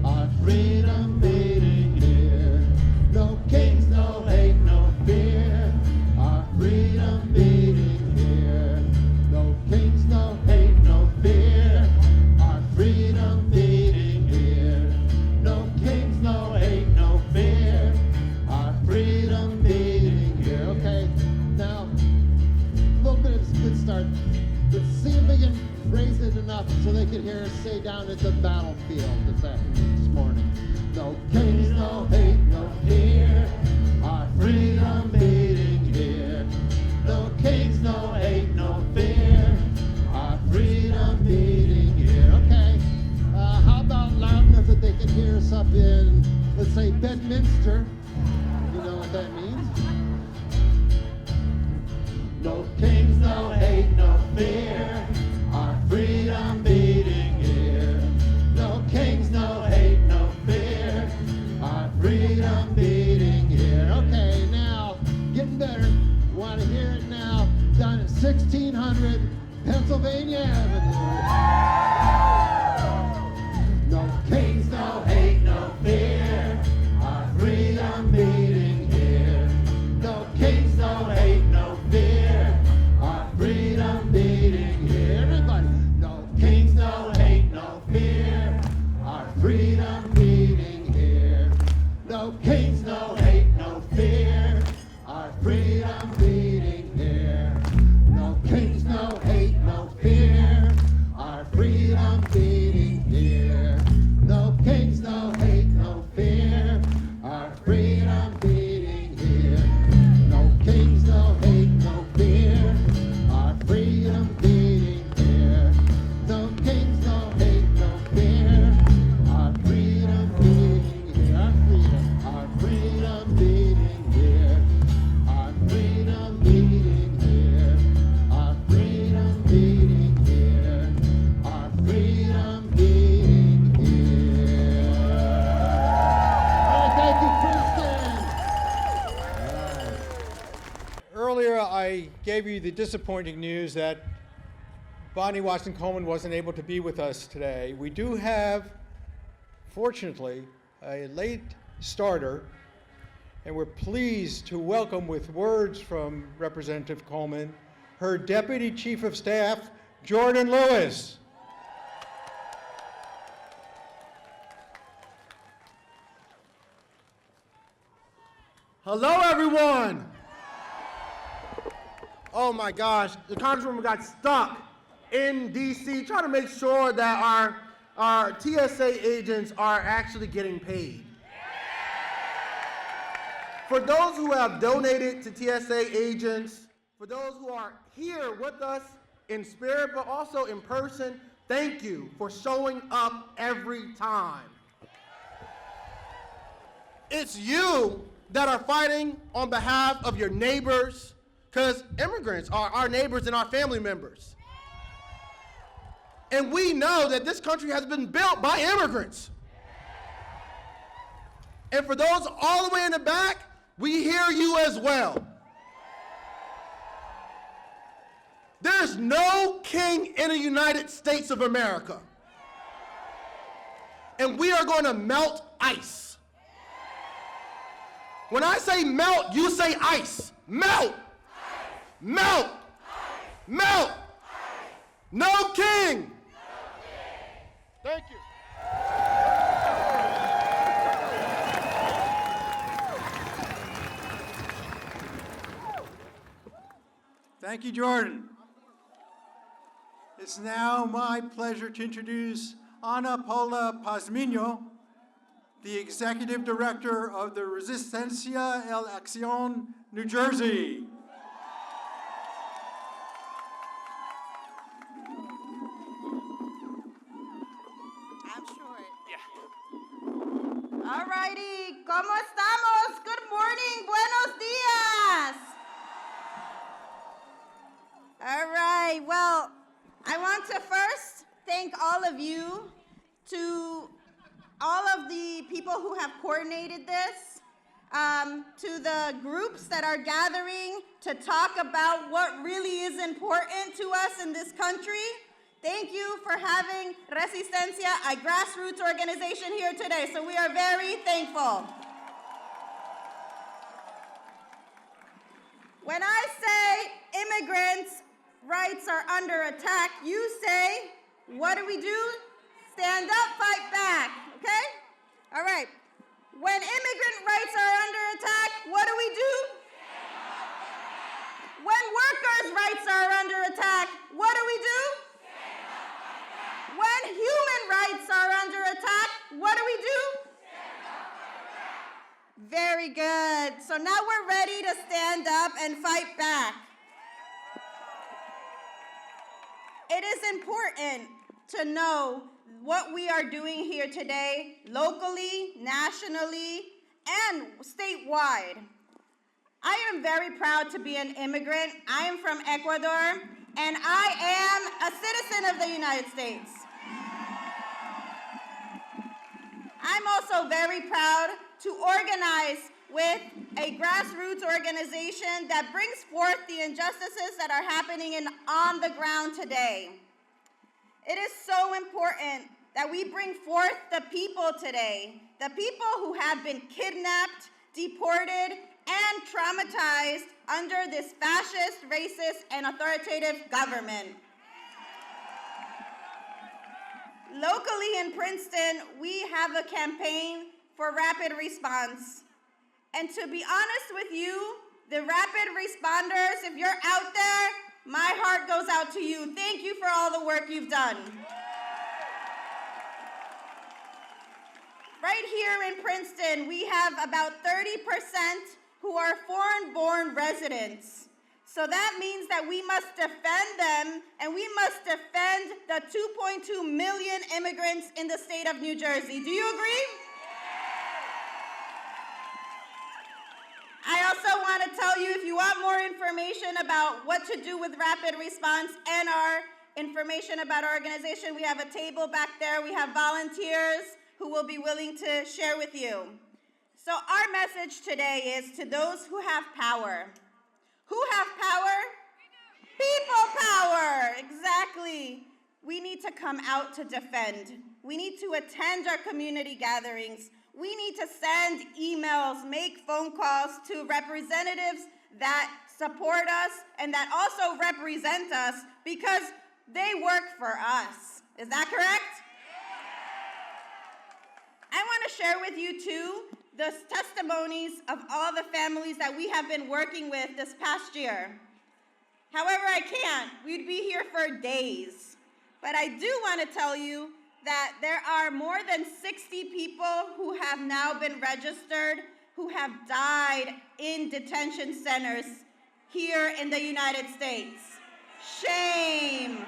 our freedom beating here. No kings, no hate, no fear, our freedom beating here. No kings, no hate, no fear, our freedom beating here. No kings, no hate, no fear, our freedom beating here. Okay, now, a little bit of a good start. Let's see if we can raise it enough so they can hear us say down at the battlefield this morning. No kings, no hate, no fear, our freedom beating here. No kings, no hate, no fear, our freedom beating here. Okay, how about loud enough that they can hear us up in, let's say, Bedminster? You know what that means? No kings, no hate, no fear, our freedom beating here. No kings, no hate, no fear, our freedom beating here. Okay, now, getting better. Want to hear it now? Down at 1600 Pennsylvania Avenue. No kings, no hate, no fear, our freedom beating here. No kings, no hate, no fear, our freedom beating here. Everybody, no kings, no hate, no fear, our freedom beating here. No kings, no hate, no fear, our freedom beating here. No gave you the disappointing news that Bonnie Watson-Coleman wasn't able to be with us today. We do have, fortunately, a late starter, and we're pleased to welcome with words from Representative Coleman, her Deputy Chief of Staff, Jordan Lewis. Hello, everyone. Oh my gosh, the Congresswoman got stuck in D.C. trying to make sure that our TSA agents are actually getting paid. For those who have donated to TSA agents, for those who are here with us in spirit but also in person, thank you for showing up every time. It's you that are fighting on behalf of your neighbors, because immigrants are our neighbors and our family members. And we know that this country has been built by immigrants. And for those all the way in the back, we hear you as well. There's no king in the United States of America. And we are going to melt ice. When I say melt, you say ice. Melt. Melt! Melt! No king! Thank you. Thank you, Jordan. It's now my pleasure to introduce Ana Paula Pazmiño, the Executive Director of the Resistencia El Acción, New Jersey. All righty, ¿cómo estamos? Good morning, buenos días. All right, well, I want to first thank all of you, to all of the people who have coordinated this, to the groups that are gathering to talk about what really is important to us in this country. Thank you for having Resistencia, a grassroots organization, here today. So we are very thankful. When I say immigrants' rights are under attack, you say, what do we do? Stand up, fight back, okay? All right. When immigrant rights are under attack, what do we do? When workers' rights are under attack, what do we do? When human rights are under attack, what do we do? Very good. So now we're ready to stand up and fight back. It is important to know what we are doing here today, locally, nationally, and statewide. I am very proud to be an immigrant. I am from Ecuador, and I am a citizen of the United States. I'm also very proud to organize with a grassroots organization that brings forth the injustices that are happening on the ground today. It is so important that we bring forth the people today, the people who have been kidnapped, deported, and traumatized under this fascist, racist, and authoritative government. Locally in Princeton, we have a campaign for rapid response. And to be honest with you, the rapid responders, if you're out there, my heart goes out to you. Thank you for all the work you've done. Right here in Princeton, we have about 30% who are foreign-born residents. So that means that we must defend them, and we must defend the 2.2 million immigrants in the state of New Jersey. Do you agree? I also want to tell you, if you want more information about what to do with rapid response and our information about our organization, we have a table back there. We have volunteers who will be willing to share with you. So our message today is to those who have power. Who have power? People power, exactly. We need to come out to defend. We need to attend our community gatherings. We need to send emails, make phone calls to representatives that support us and that also represent us because they work for us. Is that correct? I want to share with you too the testimonies of all the families that we have been working with this past year. However, I can't. We'd be here for days. But I do want to tell you that there are more than 60 people who have now been registered who have died in detention centers here in the United States. Shame.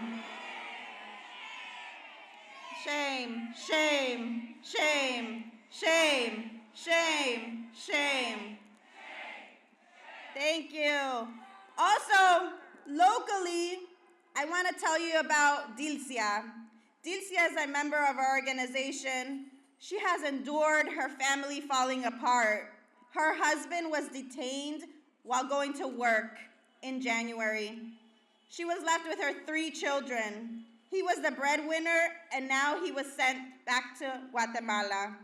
Shame, shame, shame, shame, shame, shame. Thank you. Also, locally, I want to tell you about Dilcia. Dilcia is a member of our organization. She has endured her family falling apart. Her husband was detained while going to work in January. She was left with her 3 children. He was the breadwinner, and now he was sent back to Guatemala.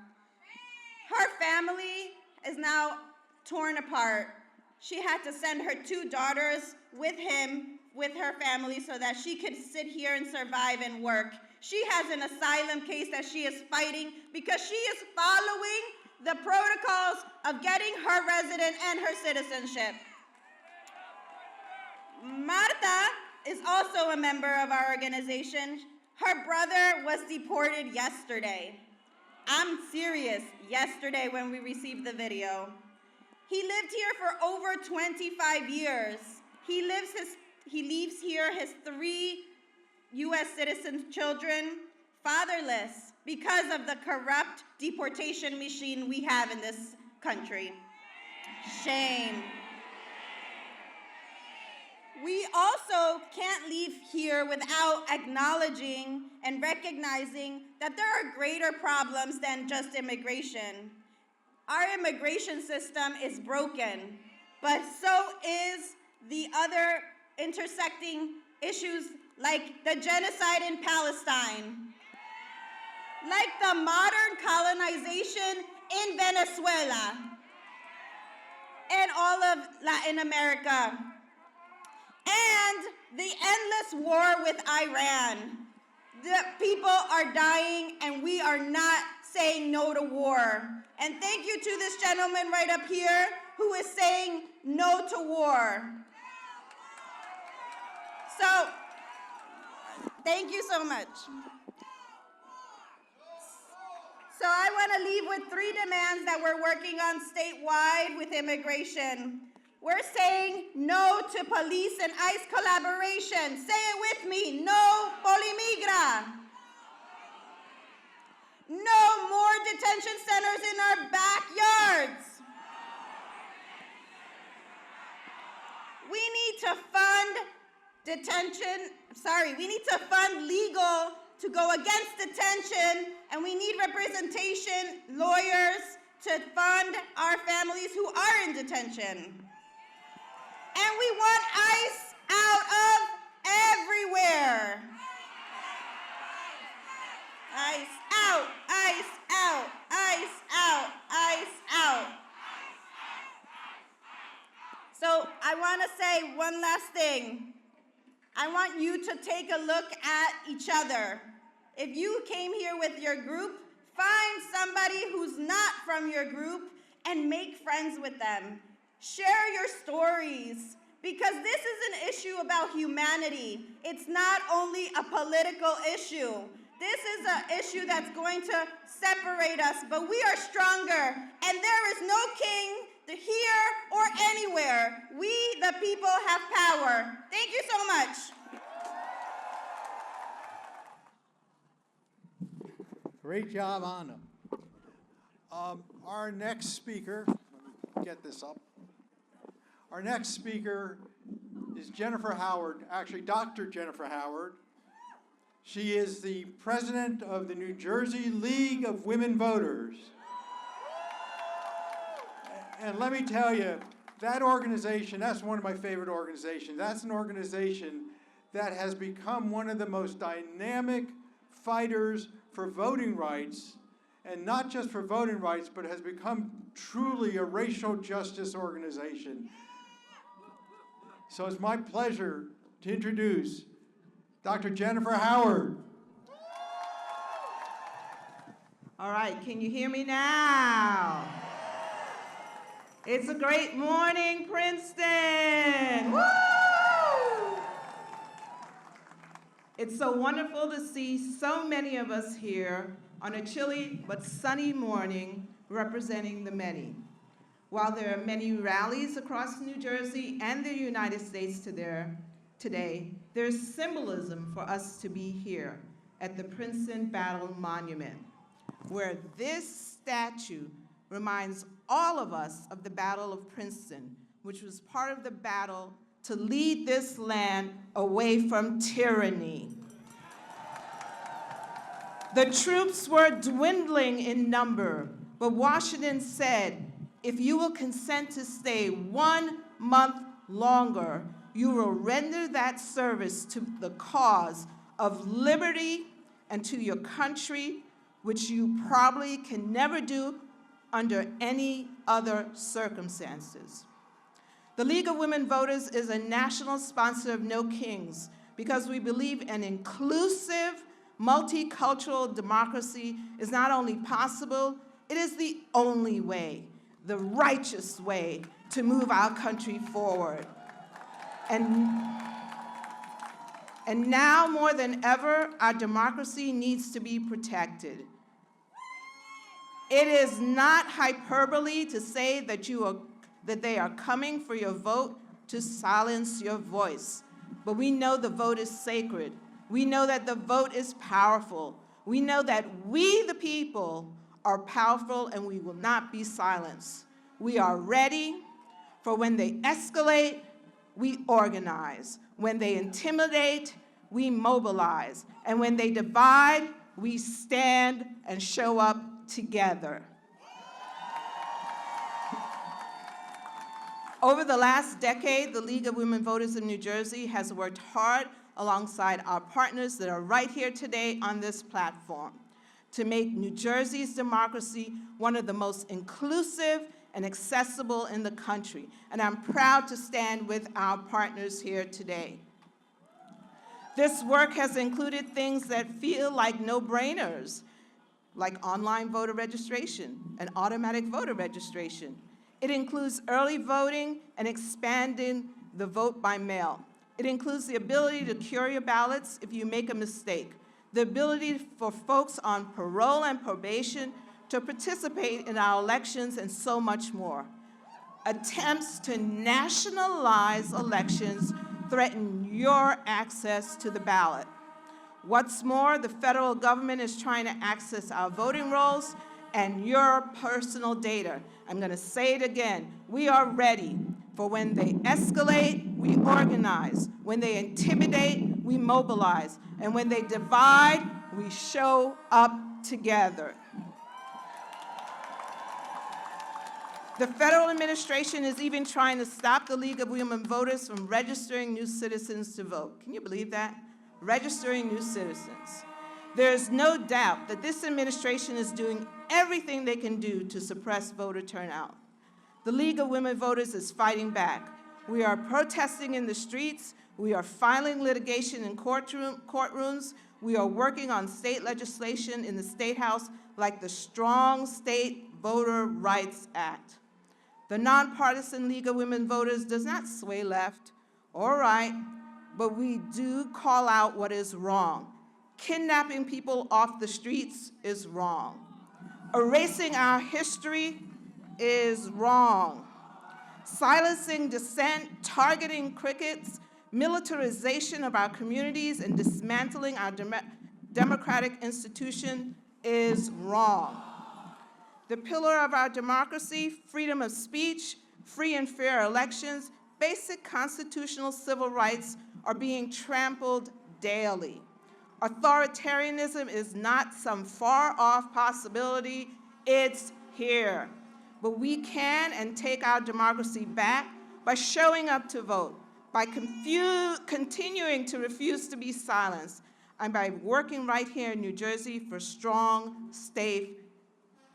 Her family is now torn apart. She had to send her 2 daughters with him, with her family, so that she could sit here and survive and work. She has an asylum case that she is fighting because she is following the protocols of getting her resident and her citizenship. Marta is also a member of our organization. Her brother was deported yesterday. I'm serious, yesterday when we received the video. He lived here for over 25 years. He leaves here his 3 U.S. citizen children fatherless because of the corrupt deportation machine we have in this country. Shame. We also can't leave here without acknowledging and recognizing that there are greater problems than just immigration. Our immigration system is broken, but so is the other intersecting issues like the genocide in Palestine, like the modern colonization in Venezuela and all of Latin America, and the endless war with Iran. The people are dying, and we are not saying no to war. And thank you to this gentleman right up here who is saying no to war. So, thank you so much. So I want to leave with 3 demands that we're working on statewide with immigration. We're saying no to police and ICE collaboration. Say it with me, no Polimigra. No more detention centers in our backyards. We need to fund legal to go against detention, and we need representation, lawyers, to fund our families who are in detention. And we want ICE out of everywhere. ICE out, ICE out, ICE out, ICE out. So I want to say one last thing. I want you to take a look at each other. If you came here with your group, find somebody who's not from your group and make friends with them. Share your stories, because this is an issue about humanity. It's not only a political issue. This is an issue that's going to separate us, but we are stronger, and there is no king here or anywhere. We, the people, have power. Thank you so much. Great job, Anna. Our next speaker, let me get this up. Our next speaker is Jennifer Howard, actually Dr. Jennifer Howard. She is the president of the New Jersey League of Women Voters. And let me tell you, That organization, that's one of my favorite organizations. That's an organization that has become one of the most dynamic fighters for voting rights, and not just for voting rights, but has become truly a racial justice organization. So it's my pleasure to introduce Dr. Jennifer Howard. All right, can you hear me now? It's a great morning, Princeton! Woo! It's so wonderful to see so many of us here on a chilly but sunny morning representing the many. While there are many rallies across New Jersey and the United States today, there's symbolism for us to be here at the Princeton Battle Monument, where this statue reminds all of us of the Battle of Princeton, which was part of the battle to lead this land away from tyranny. The troops were dwindling in number, but Washington said, if you will consent to stay 1 month longer, you will render that service to the cause of liberty and to your country, which you probably can never do under any other circumstances. The League of Women Voters is a national sponsor of No Kings because we believe an inclusive, multicultural democracy is not only possible, it is the only way, the righteous way to move our country forward. And now more than ever, our democracy needs to be protected. It is not hyperbole to say that they are coming for your vote to silence your voice. But we know the vote is sacred. We know that the vote is powerful. We know that we, the people, are powerful and we will not be silenced. We are ready for when they escalate, we organize. When they intimidate, we mobilize. And when they divide, we stand and show up together. Over the last decade, the League of Women Voters of New Jersey has worked hard alongside our partners that are right here today on this platform to make New Jersey's democracy one of the most inclusive and accessible in the country. And I'm proud to stand with our partners here today. This work has included things that feel like no-brainers, like online voter registration and automatic voter registration. It includes early voting and expanding the vote by mail. It includes the ability to cure your ballots if you make a mistake, the ability for folks on parole and probation to participate in our elections, and so much more. Attempts to nationalize elections threaten your access to the ballot. What's more, the federal government is trying to access our voting rolls and your personal data. I'm going to say it again. We are ready for when they escalate, we organize. When they intimidate, we mobilize. And when they divide, we show up together. The federal administration is even trying to stop the League of Women Voters from registering new citizens to vote. Can you believe that? Registering new citizens. There's no doubt that this administration is doing everything they can do to suppress voter turnout. The League of Women Voters is fighting back. We are protesting in the streets. We are filing litigation in courtrooms. We are working on state legislation in the State House like the Strong State Voter Rights Act. The nonpartisan League of Women Voters does not sway left or right, but we do call out what is wrong. Kidnapping people off the streets is wrong. Erasing our history is wrong. Silencing dissent, targeting crickets, militarization of our communities, and dismantling our democratic institution is wrong. The pillar of our democracy, freedom of speech, free and fair elections, basic constitutional civil rights are being trampled daily. Authoritarianism is not some far-off possibility, it's here. but we can and take our democracy back by showing up to vote, by continuing to refuse to be silenced, and by working right here in New Jersey for strong,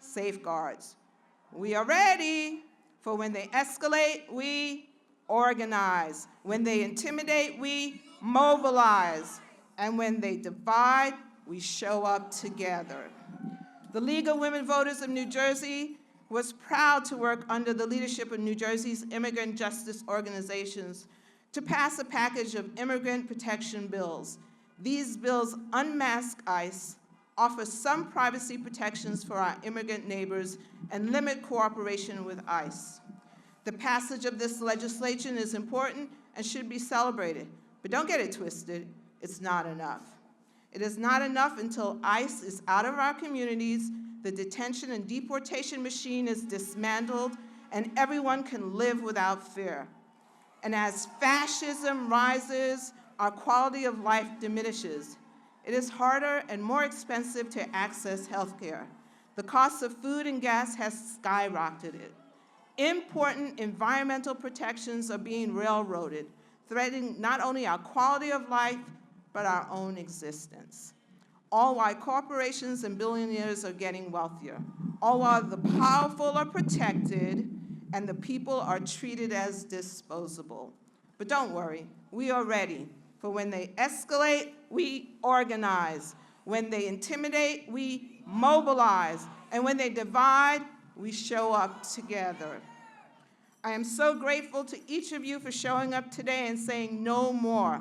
safeguards. We are ready for when they escalate, we organize. When they intimidate, we mobilize. And when they divide, we show up together. The League of Women Voters of New Jersey was proud to work under the leadership of New Jersey's immigrant justice organizations to pass a package of immigrant protection bills. These bills unmask ICE, offer some privacy protections for our immigrant neighbors, and limit cooperation with ICE. The passage of this legislation is important and should be celebrated, but don't get it twisted, it's not enough. It is not enough until ICE is out of our communities, the detention and deportation machine is dismantled, and everyone can live without fear. And as fascism rises, our quality of life diminishes. It is harder and more expensive to access health care. The cost of food and gas has skyrocketed. Important environmental protections are being railroaded, threatening not only our quality of life, but our own existence. All while corporations and billionaires are getting wealthier. All while the powerful are protected and the people are treated as disposable. But don't worry, we are ready. For when they escalate, we organize. When they intimidate, we mobilize. And when they divide, we show up together. I am so grateful to each of you for showing up today and saying no more.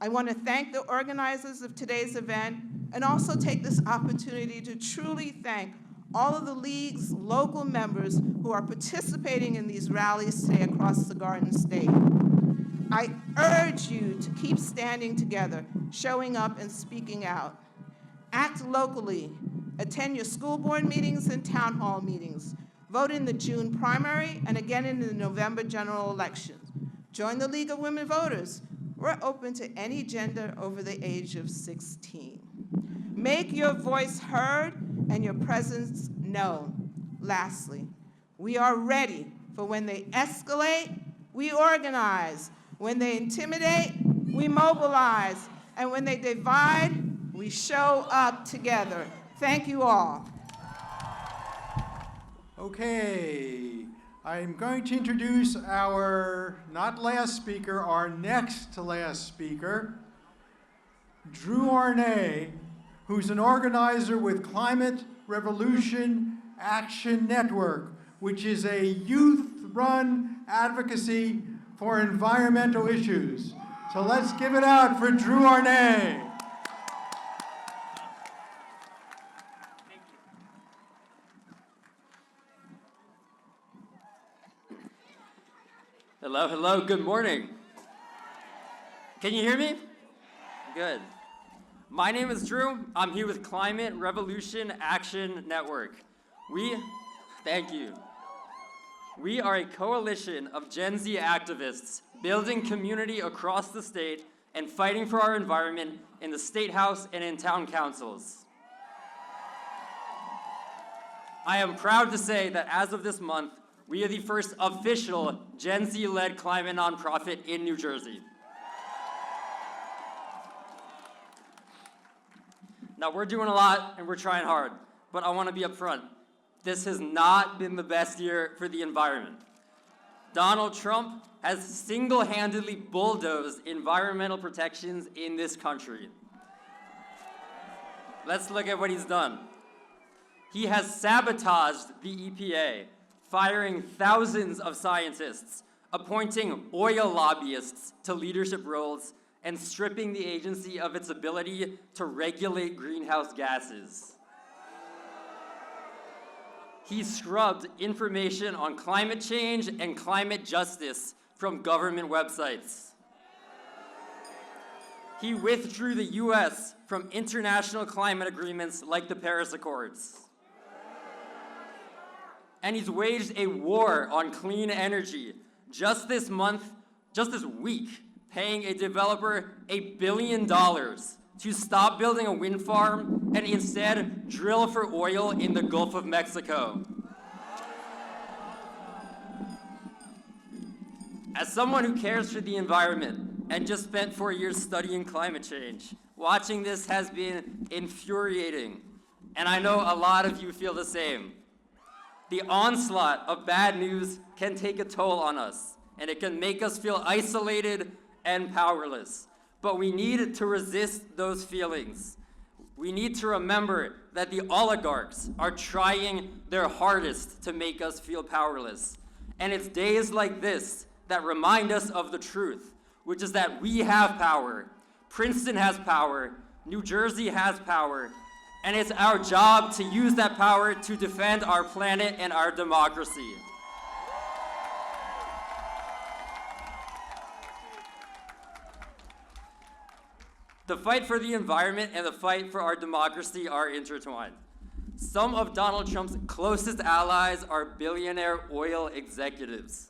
I want to thank the organizers of today's event and also take this opportunity to truly thank all of the League's local members who are participating in these rallies today across the Garden State. I urge you to keep standing together, showing up and speaking out. Act locally. Attend your school board meetings and town hall meetings. Vote in the June primary and again in the November general elections. Join the League of Women Voters. We're open to any gender over the age of 16. Make your voice heard and your presence known. Lastly, we are ready for when they escalate, we organize. When they intimidate, we mobilize. And when they divide, we show up together. Thank you all. Okay, I'm going to introduce our not last speaker, our next to last speaker, Drew Arnay, who's an organizer with Climate Revolution Action Network, which is a youth-run advocacy for environmental issues. So let's give it out for Drew Arnay. Hello, hello, good morning. Can you hear me? Good. My name is Drew. I'm here with Climate Revolution Action Network. Thank you. We are a coalition of Gen Z activists building community across the state and fighting for our environment in the State House and in town councils. I am proud to say that as of this month, we are the first official Gen Z-led climate nonprofit in New Jersey. Now, we're doing a lot and we're trying hard, but I want to be upfront. This has not been the best year for the environment. Donald Trump has single-handedly bulldozed environmental protections in this country. Let's look at what he's done. He has sabotaged the EPA, firing thousands of scientists, appointing oil lobbyists to leadership roles, and stripping the agency of its ability to regulate greenhouse gases. He scrubbed information on climate change and climate justice from government websites. He withdrew the U.S. from international climate agreements like the Paris Accords. And he's waged a war on clean energy. Just this week, paying a developer $1 billion to stop building a wind farm and instead drill for oil in the Gulf of Mexico. As someone who cares for the environment and just spent 4 years studying climate change, watching this has been infuriating, and I know a lot of you feel the same. The onslaught of bad news can take a toll on us, and it can make us feel isolated and powerless. But we need to resist those feelings. We need to remember that the oligarchs are trying their hardest to make us feel powerless. And it's days like this that remind us of the truth, which is that we have power, Princeton has power, New Jersey has power, and it's our job to use that power to defend our planet and our democracy. The fight for the environment and the fight for our democracy are intertwined. Some of Donald Trump's closest allies are billionaire oil executives.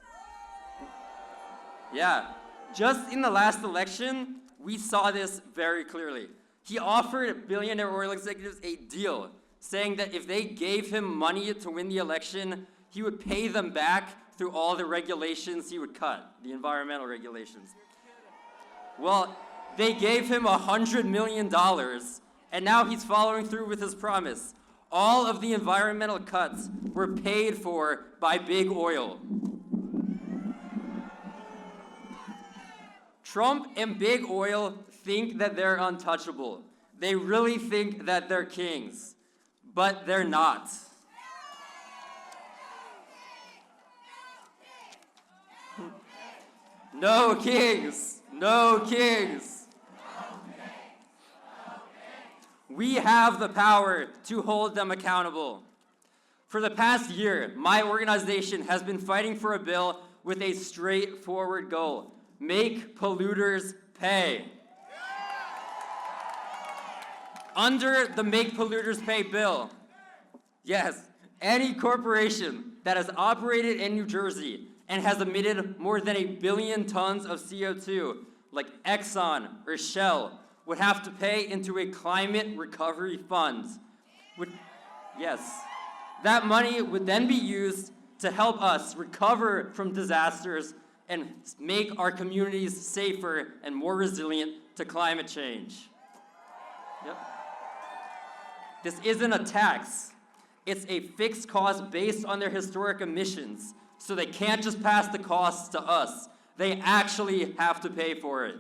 Yeah, just in the last election, we saw this very clearly. He offered billionaire oil executives a deal, saying that if they gave him money to win the election, he would pay them back through all the regulations he would cut, the environmental regulations. Well, they gave him $100 million, and now he's following through with his promise. All of the environmental cuts were paid for by big oil. Trump and big oil think that they're untouchable. They really think that they're kings, but they're not. No kings, no kings. We have the power to hold them accountable. For the past year, my organization has been fighting for a bill with a straightforward goal: make polluters pay. Under the Make Polluters Pay bill, yes, any corporation that has operated in New Jersey and has emitted more than 1 billion tons of CO2, like Exxon or Shell, would have to pay into a climate recovery fund. Yes, that money would then be used to help us recover from disasters and make our communities safer and more resilient to climate change. Yep. This isn't a tax. It's a fixed cost based on their historic emissions, so they can't just pass the costs to us. They actually have to pay for it.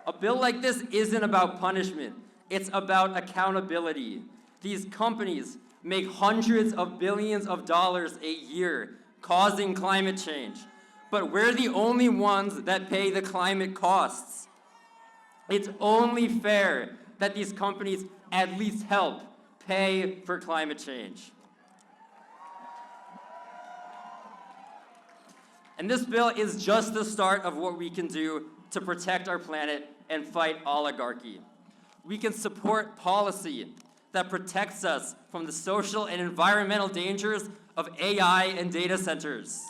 A bill like this isn't about punishment. It's about accountability. These companies make hundreds of billions of dollars a year causing climate change, but we're the only ones that pay the climate costs. It's only fair that these companies at least help pay for climate change. And this bill is just the start of what we can do to protect our planet and fight oligarchy. We can support policy that protects us from the social and environmental dangers of AI and data centers.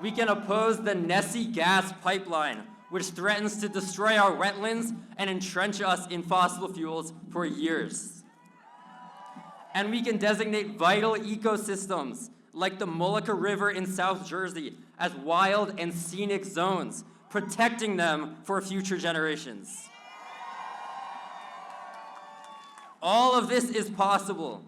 We can oppose the Nessie gas pipeline, which threatens to destroy our wetlands and entrench us in fossil fuels for years. And we can designate vital ecosystems like the Mullica River in South Jersey as wild and scenic zones, protecting them for future generations. All of this is possible,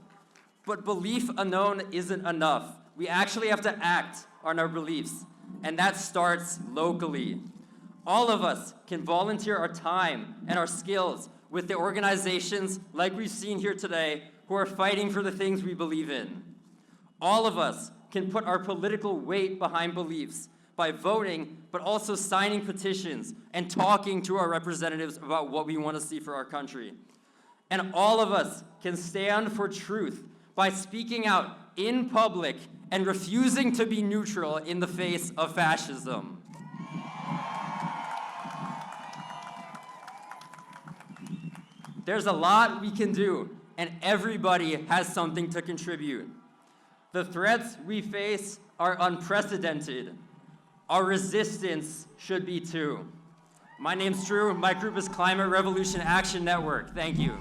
but belief alone isn't enough. We actually have to act on our beliefs, and that starts locally. All of us can volunteer our time and our skills with the organizations like we've seen here today who are fighting for the things we believe in. All of us can put our political weight behind beliefs by voting, but also signing petitions and talking to our representatives about what we want to see for our country. And all of us can stand for truth by speaking out in public and refusing to be neutral in the face of fascism. There's a lot we can do, and everybody has something to contribute. The threats we face are unprecedented. Our resistance should be too. My name's Drew. My group is Climate Revolution Action Network. Thank you.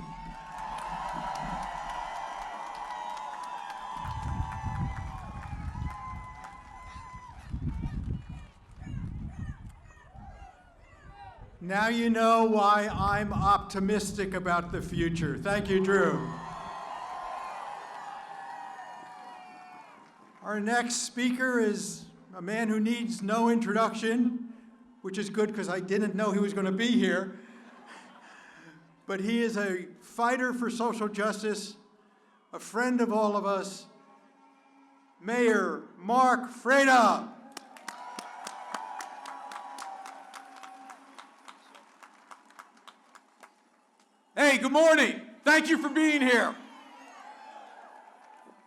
Now you know why I'm optimistic about the future. Thank you, Drew. Our next speaker is a man who needs no introduction, which is good because I didn't know he was going to be here. But he is a fighter for social justice, a friend of all of us, Mayor Mark Freda. Hey, good morning. Thank you for being here.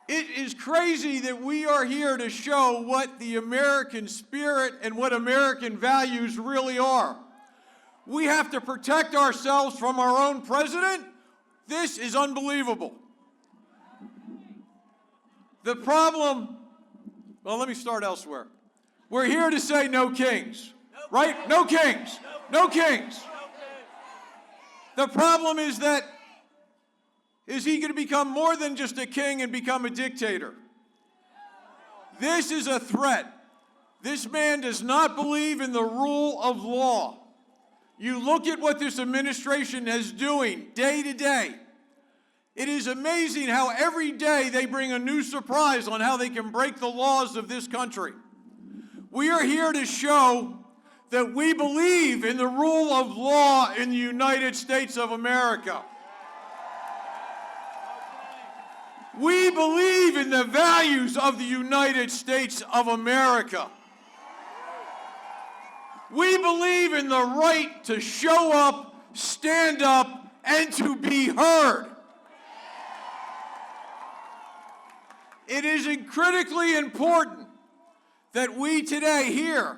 It is crazy that we are here to show what the American spirit and what American values really are. We have to protect ourselves from our own president. This is unbelievable. The problem, well, let me start elsewhere. We're here to say no kings, right? No kings. No kings. The problem is that, is he going to become more than just a king and become a dictator? This is a threat. This man does not believe in the rule of law. You look at what this administration is doing day to day. It is amazing how every day they bring a new surprise on how they can break the laws of this country. We are here to show that we believe in the rule of law in the United States of America. We believe in the values of the United States of America. We believe in the right to show up, stand up, and to be heard. It is critically important that we today here,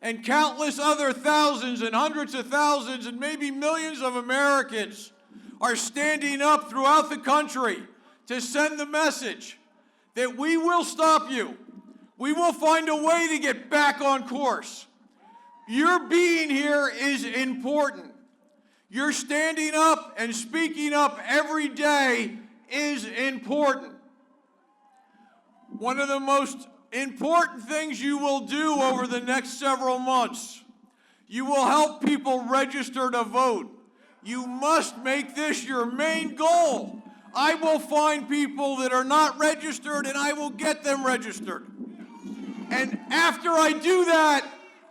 and countless other thousands and hundreds of thousands and maybe millions of Americans are standing up throughout the country to send the message that we will stop you. We will find a way to get back on course. Your being here is important. Your standing up and speaking up every day is important. One of the most important things you will do over the next several months, you will help people register to vote. You must make this your main goal. I will find people that are not registered and I will get them registered. And after I do that,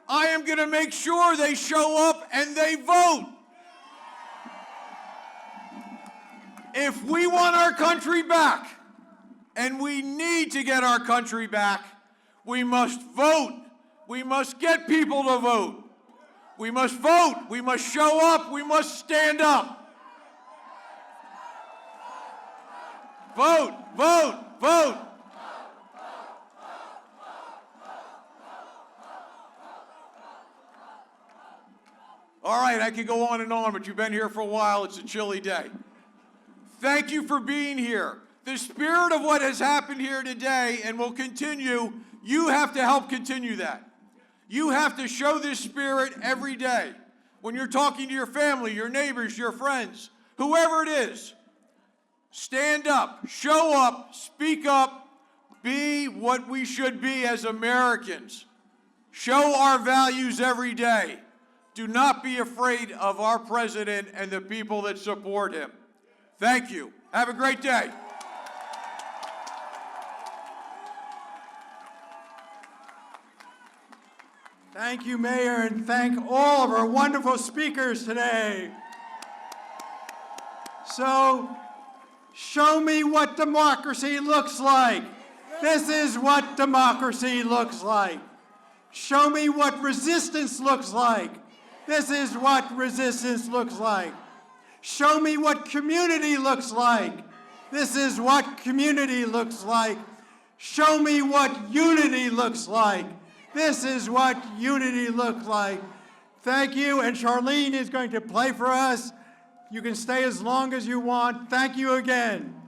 I am going to make sure they show up and they vote. If we want our country back, and we need to get our country back, we must vote. We must get people to vote. We must vote. We must show up. We must stand up. Vote, vote, vote. All right, I could go on and on, but you've been here for a while. It's a chilly day. Thank you for being here. The spirit of what has happened here today and will continue, you have to help continue that. You have to show this spirit every day. When you're talking to your family, your neighbors, your friends, whoever it is, stand up, show up, speak up, be what we should be as Americans. Show our values every day. Do not be afraid of our president and the people that support him. Thank you. Have a great day. Thank you, Mayor, and thank all of our wonderful speakers today. So, show me what democracy looks like. This is what democracy looks like. Show me what resistance looks like. This is what resistance looks like. Show me what community looks like. This is what community looks like. Show me what unity looks like. This is what unity looks like. Thank you, and Charlene is going to play for us. You can stay as long as you want. Thank you again.